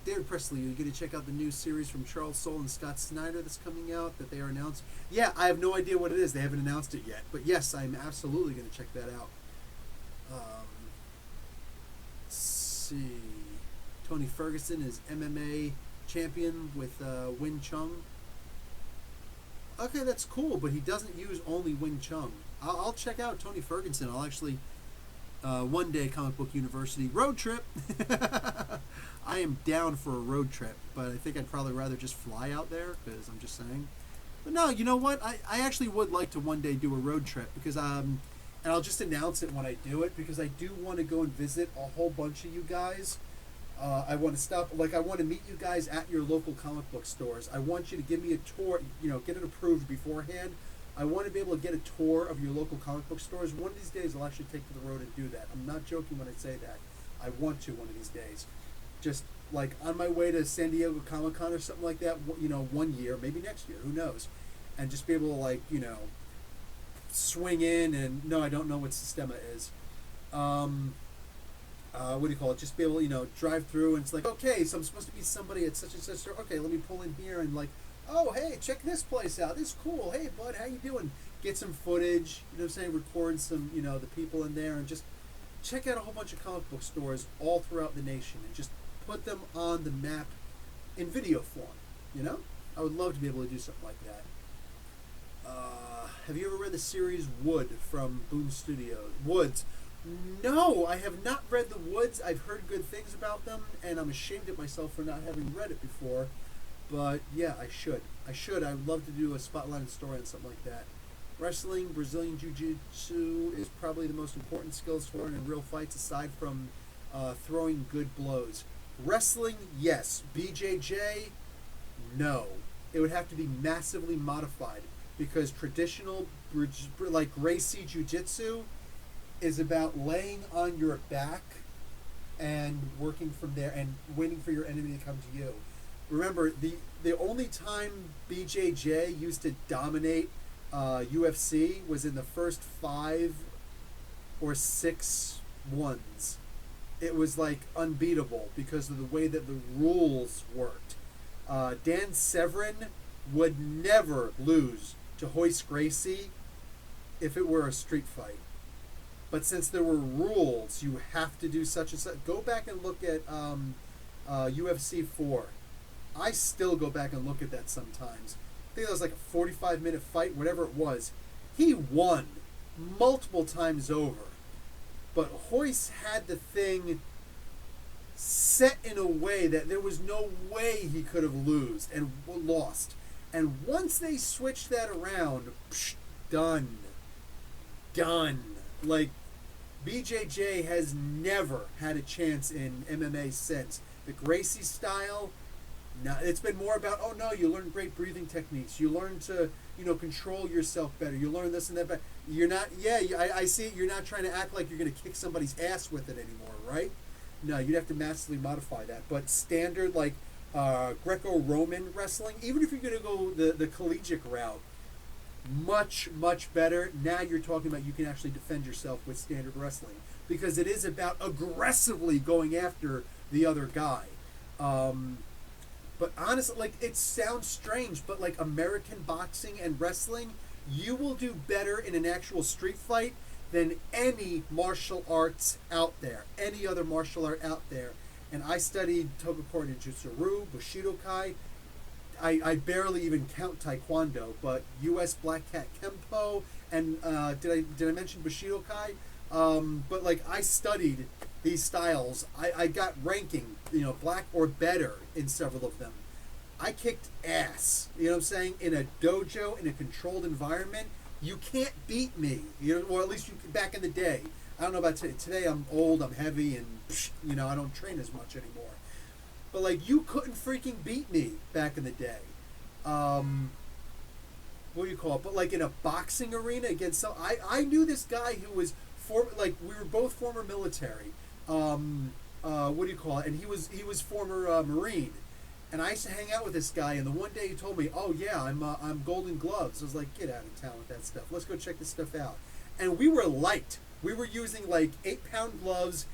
David Presley, you're going to check out the new series from Charles Soule and Scott Snyder that's coming out that they are announced? Yeah, I have no idea what it is. They haven't announced it yet. But yes, I'm absolutely going to check that out. Let's see. Tony Ferguson is MMA champion with Wing Chun. Okay, that's cool, but he doesn't use only Wing Chun. I'll check out Tony Ferguson. I'll actually, one day, Comic Book University road trip. I am down for a road trip, but I think I'd probably rather just fly out there, because I'm just saying. But no, you know what? I actually would like to one day do a road trip, because, and I'll just announce it when I do it, because I do want to go and visit a whole bunch of you guys. I want to stop, I want to meet you guys at your local comic book stores. I want you to give me a tour, get it approved beforehand. I want to be able to get a tour of your local comic book stores. One of these days I'll actually take to the road and do that. I'm not joking when I say that. I want to one of these days. Just, on my way to San Diego Comic-Con or something like that, 1 year, maybe next year, who knows. And just be able to, swing in and, no, I don't know what Sistema is. What do you call it? Just be able, drive through and it's like, okay, so I'm supposed to be somebody at such and such store. Okay, let me pull in here and oh, hey, check this place out. This is cool. Hey, bud, how you doing? Get some footage, record some, the people in there and just check out a whole bunch of comic book stores all throughout the nation and just put them on the map in video form, I would love to be able to do something like that. Have you ever read the series Wood from Boom Studios? Woods. No, I have not read The Woods. I've heard good things about them, and I'm ashamed of myself for not having read it before. But, yeah, I should. I would love to do a spotlight story on something like that. Wrestling, Brazilian Jiu-Jitsu is probably the most important skills for it in real fights, aside from throwing good blows. Wrestling, yes. BJJ, no. It would have to be massively modified, because traditional, Gracie Jiu-Jitsu is about laying on your back and working from there and waiting for your enemy to come to you. Remember, the only time BJJ used to dominate UFC was in the first 5 or 6 ones. It was unbeatable because of the way that the rules worked. Dan Severn would never lose to Royce Gracie if it were a street fight. But since there were rules, you have to do such and such. Go back and look at UFC 4. I still go back and look at that sometimes. I think that was a 45-minute fight, whatever it was. He won multiple times over. But Hoist had the thing set in a way that there was no way he could have lost. And once they switched that around, done. Done. Like, BJJ has never had a chance in MMA since. The Gracie style, no, it's been more about, oh no, you learn great breathing techniques. You learn to, control yourself better. You learn this and that. But you're not, I see, you're not trying to act like you're going to kick somebody's ass with it anymore, right? No, you'd have to massively modify that. But standard, like, Greco-Roman wrestling, even if you're going to go the collegiate route, much, much better. Now you're talking about you can actually defend yourself with standard wrestling, because it is about aggressively going after the other guy. But honestly, like, it sounds strange, but like American boxing and wrestling, you will do better in an actual street fight than any martial arts out there, any other martial art out there. And I studied Tokuko Ninjutsu, Bushido Kai. I barely even count Taekwondo, but U.S. Black Cat Kempo, and did I mention Bushido Kai? But like, I studied these styles. I got ranking, black or better in several of them. I kicked ass, you know what I'm saying? In a dojo, in a controlled environment, you can't beat me, or at least back in the day. I don't know about today. Today I'm old, I'm heavy, and I don't train as much anymore. But like, you couldn't freaking beat me back in the day. What do you call it? But like, in a boxing arena against I knew this guy who was we were both former military. What do you call it? And he was former Marine. And I used to hang out with this guy, and the one day he told me, "Oh yeah, I'm Golden Gloves." I was like, "Get out of town with that stuff. Let's go check this stuff out." And we were light. We were using like 8-pound gloves.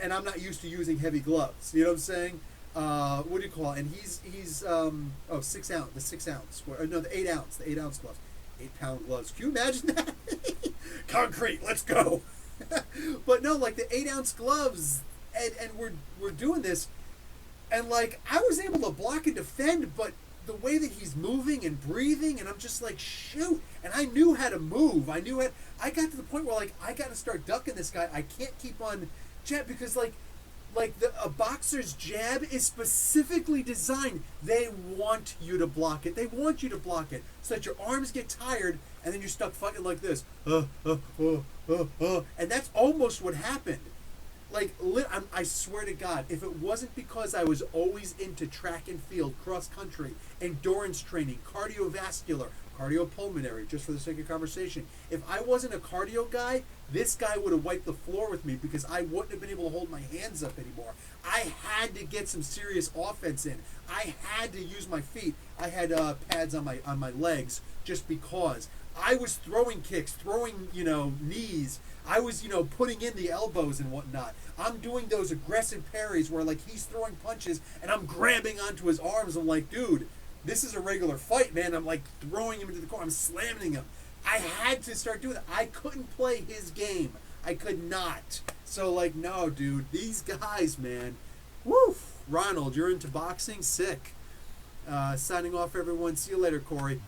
And I'm not used to using heavy gloves. You know what I'm saying? What do you call it? And he's 6 ounce, the 6 ounce, the 8 ounce, the 8 ounce gloves, 8-pound gloves. Can you imagine that? Concrete, let's go. But no, like the 8 ounce gloves, and we're doing this, and like, I was able to block and defend, but the way that he's moving and breathing, and I'm just like, shoot. And I knew how to move. I got to the point where like, I got to start ducking this guy. I can't keep on jab, because like a boxer's jab is specifically designed. They want you to block it. They want you to block it so that your arms get tired, and then you're stuck fighting like this. And that's almost what happened. Like, I swear to God, if it wasn't because I was always into track and field, cross country, endurance training, cardiovascular, cardiopulmonary, just for the sake of conversation, if I wasn't a cardio guy, this guy would have wiped the floor with me, because I wouldn't have been able to hold my hands up anymore. I had to get some serious offense in. I had to use my feet. I had pads on my legs, just because. I was throwing kicks, throwing, knees. I was, putting in the elbows and whatnot. I'm doing those aggressive parries where, like, he's throwing punches and I'm grabbing onto his arms. I'm like, dude, this is a regular fight, man. I'm, like, throwing him into the corner. I'm slamming him. I had to start doing that. I couldn't play his game. I could not. So, like, no, dude. These guys, man. Woo! Ronald, you're into boxing? Sick. Signing off, everyone. See you later, Corey.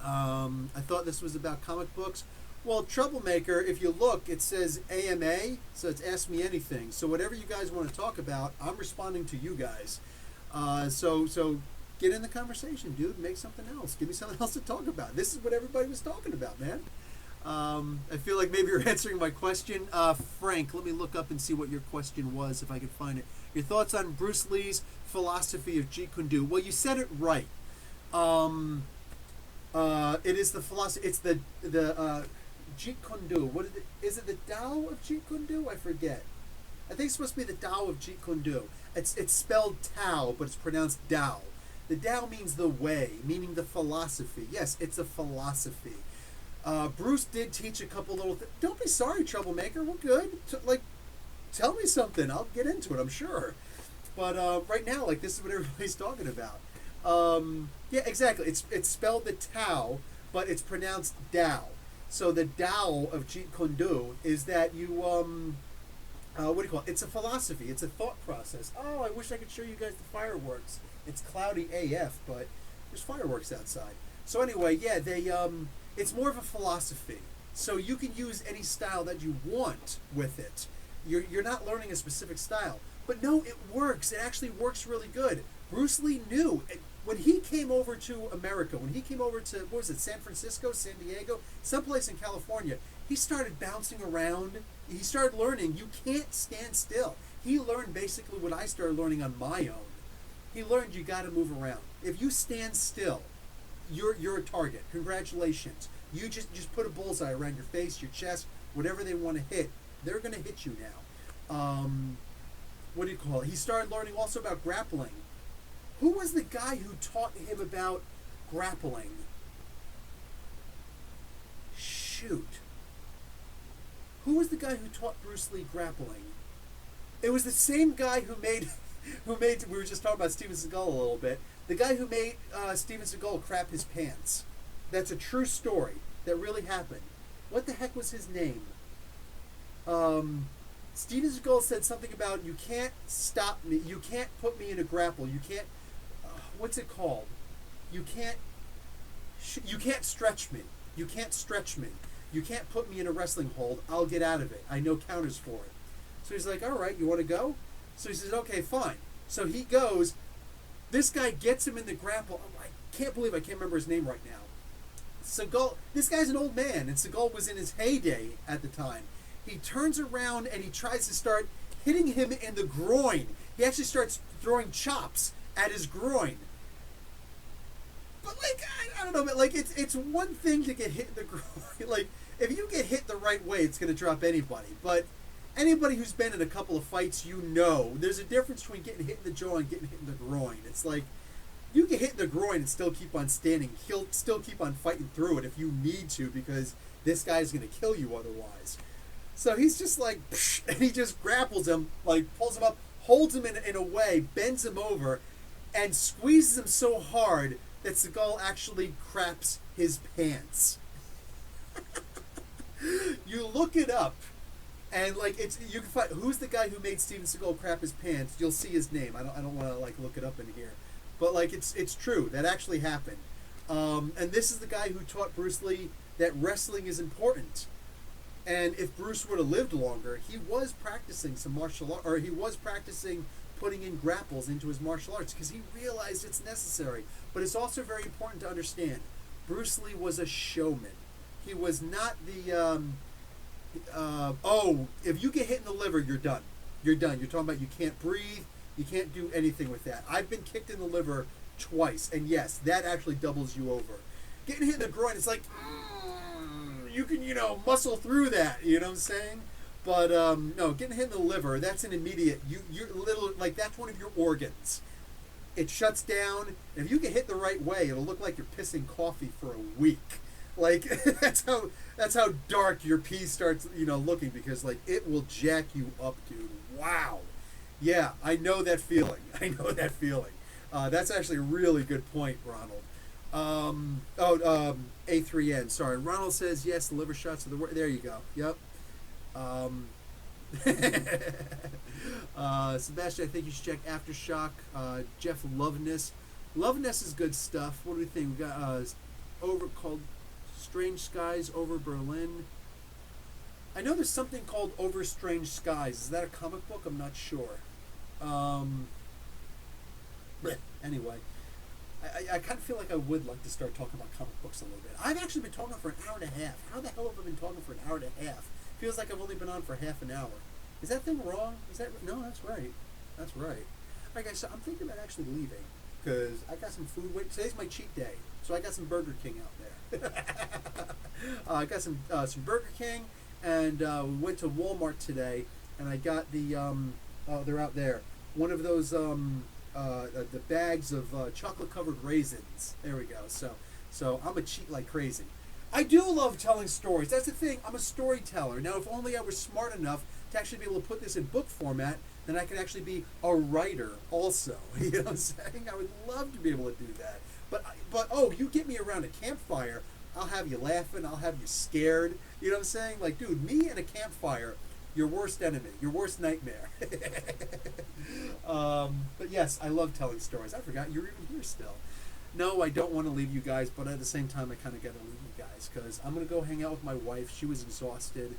I thought this was about comic books. Well, Troublemaker, if you look, it says AMA, so it's Ask Me Anything. So whatever you guys want to talk about, I'm responding to you guys. So get in the conversation, dude. Make something else. Give me something else to talk about. This is what everybody was talking about, man. I feel like maybe you're answering my question. Frank, let me look up and see what your question was, if I can find it. Your thoughts on Bruce Lee's philosophy of Jeet Kune Do. Well, you said it right. It is the philosophy. It's the Jeet Kune Do. What is it? The Tao of Jeet Kune Do? I forget. I think it's supposed to be the Tao of Jeet Kune Do. It's spelled Tao, but it's pronounced Tao. The Tao means the way, meaning the philosophy. Yes, it's a philosophy. Bruce did teach a couple little things. Don't be sorry, Troublemaker. We're good. Tell me something. I'll get into it, I'm sure. But right now, like, this is what everybody's talking about. Yeah, exactly. It's spelled the Tao, but it's pronounced Tao. So the Tao of Jeet Kune Do is that you, what do you call it? It's a philosophy. It's a thought process. Oh, I wish I could show you guys the fireworks. It's cloudy AF, but there's fireworks outside. So anyway, yeah, it's more of a philosophy. So you can use any style that you want with it. You're not learning a specific style. But no, it works. It actually works really good. Bruce Lee knew. When he came over to America, when he came over to, what was it, San Francisco, San Diego, someplace in California, he started bouncing around. He started learning you can't stand still. He learned basically what I started learning on my own. He learned you got to move around. If you stand still, you're a target. Congratulations. You just put a bullseye around your face, your chest, whatever they want to hit. They're going to hit you now. What do you call it? He started learning also about grappling. Who was the guy who taught him about grappling? Shoot. Who was the guy who taught Bruce Lee grappling? It was the same guy who made, we were just talking about Steven Seagal a little bit, the guy who made Steven Seagal crap his pants. That's a true story that really happened. What the heck was his name? Steven Seagal said something about, you can't stop me, you can't put me in a grapple, you can't, what's it called? You can't stretch me. You can't stretch me. You can't put me in a wrestling hold. I'll get out of it. I know counters for it. So he's like, all right, you want to go? So he says, okay, fine. So he goes. This guy gets him in the grapple. Oh, I can't believe I can't remember his name right now. Seagal, this guy's an old man, and Seagal was in his heyday at the time. He turns around and he tries to start hitting him in the groin. He actually starts throwing chops at his groin. But like, I don't know, but like it's one thing to get hit in the groin. Like, if you get hit the right way, it's gonna drop anybody. But anybody who's been in a couple of fights, you know, there's a difference between getting hit in the jaw and getting hit in the groin. It's like, you get hit in the groin and still keep on standing. He'll still keep on fighting through it if you need to, because this guy's gonna kill you otherwise. So he's just like, psh, and he just grapples him, like pulls him up, holds him in a way, bends him over, and squeezes him so hard that Seagal actually craps his pants. You look it up, and like you can find who's the guy who made Steven Seagal crap his pants. You'll see his name. I don't want to like look it up in here, but like it's true, that actually happened. And this is the guy who taught Bruce Lee that wrestling is important. And if Bruce would have lived longer, he was practicing some martial art, or he was practicing putting in grapples into his martial arts because he realized it's necessary. But it's also very important to understand, Bruce Lee was a showman. He was not the, if you get hit in the liver, you're done. You're done. You're talking about you can't breathe, you can't do anything with that. I've been kicked in the liver twice, and yes, that actually doubles you over. Getting hit in the groin, it's like, you can, muscle through that, you know what I'm saying? But, no, getting hit in the liver, that's an immediate, you're little, like, that's one of your organs. It shuts down, and if you get hit the right way, it'll look like you're pissing coffee for a week. Like, that's how dark your pee starts, looking, because, like, it will jack you up, dude. Wow. Yeah, I know that feeling. That's actually a really good point, Ronald. A3N, sorry. Ronald says, yes, the liver shots are the worst. There you go. Yep. Sebastian, I think you should check Aftershock. Jeff Loveness. Loveness is good stuff. What do we think? We got called Strange Skies Over Berlin. I know there's something called Over Strange Skies. Is that a comic book? I'm not sure. Anyway. I kind of feel like I would like to start talking about comic books a little bit. I've actually been talking for an hour and a half. How the hell have I been talking for an hour and a half? Feels like I've only been on for half an hour. Is that thing wrong? No, that's right. That's right. Alright guys, so I'm thinking about actually leaving, because I got some food. Today's my cheat day, so I got some Burger King out there. I got some Burger King, and we went to Walmart today, and I got the, they're out there, one of those, the bags of chocolate-covered raisins. There we go. So I'm a cheat like crazy. I do love telling stories. That's the thing. I'm a storyteller. Now, if only I was smart enough to actually be able to put this in book format, then I could actually be a writer also. You know what I'm saying? I would love to be able to do that. But you get me around a campfire, I'll have you laughing. I'll have you scared. You know what I'm saying? Like, dude, me and a campfire, your worst enemy, your worst nightmare. But yes, I love telling stories. I forgot you're even here still. No, I don't want to leave you guys, but at the same time, I kind of got to leave you guys because I'm going to go hang out with my wife. She was exhausted.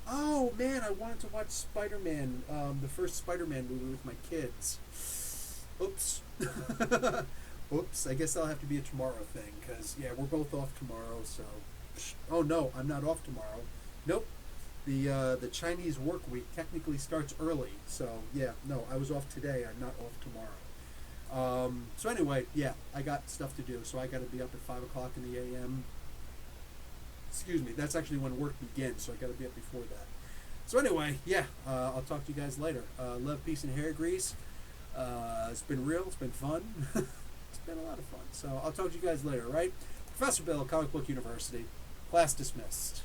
Oh, man, I wanted to watch Spider-Man, the first Spider-Man movie with my kids. Oops. Oops, I guess that'll have to be a tomorrow thing because, yeah, we're both off tomorrow, so... Oh, no, I'm not off tomorrow. Nope. The Chinese work week technically starts early, so, yeah, no, I was off today. I'm not off tomorrow. So anyway, yeah, I got stuff to do, so I got to be up at 5 o'clock in the a.m. Excuse me, that's actually when work begins, so I got to be up before that. So anyway, yeah, I'll talk to you guys later. Love, peace, and hair grease. It's been real. It's been fun. It's been a lot of fun. So I'll talk to you guys later, all right? Professor Bill, Comic Book University. Class dismissed.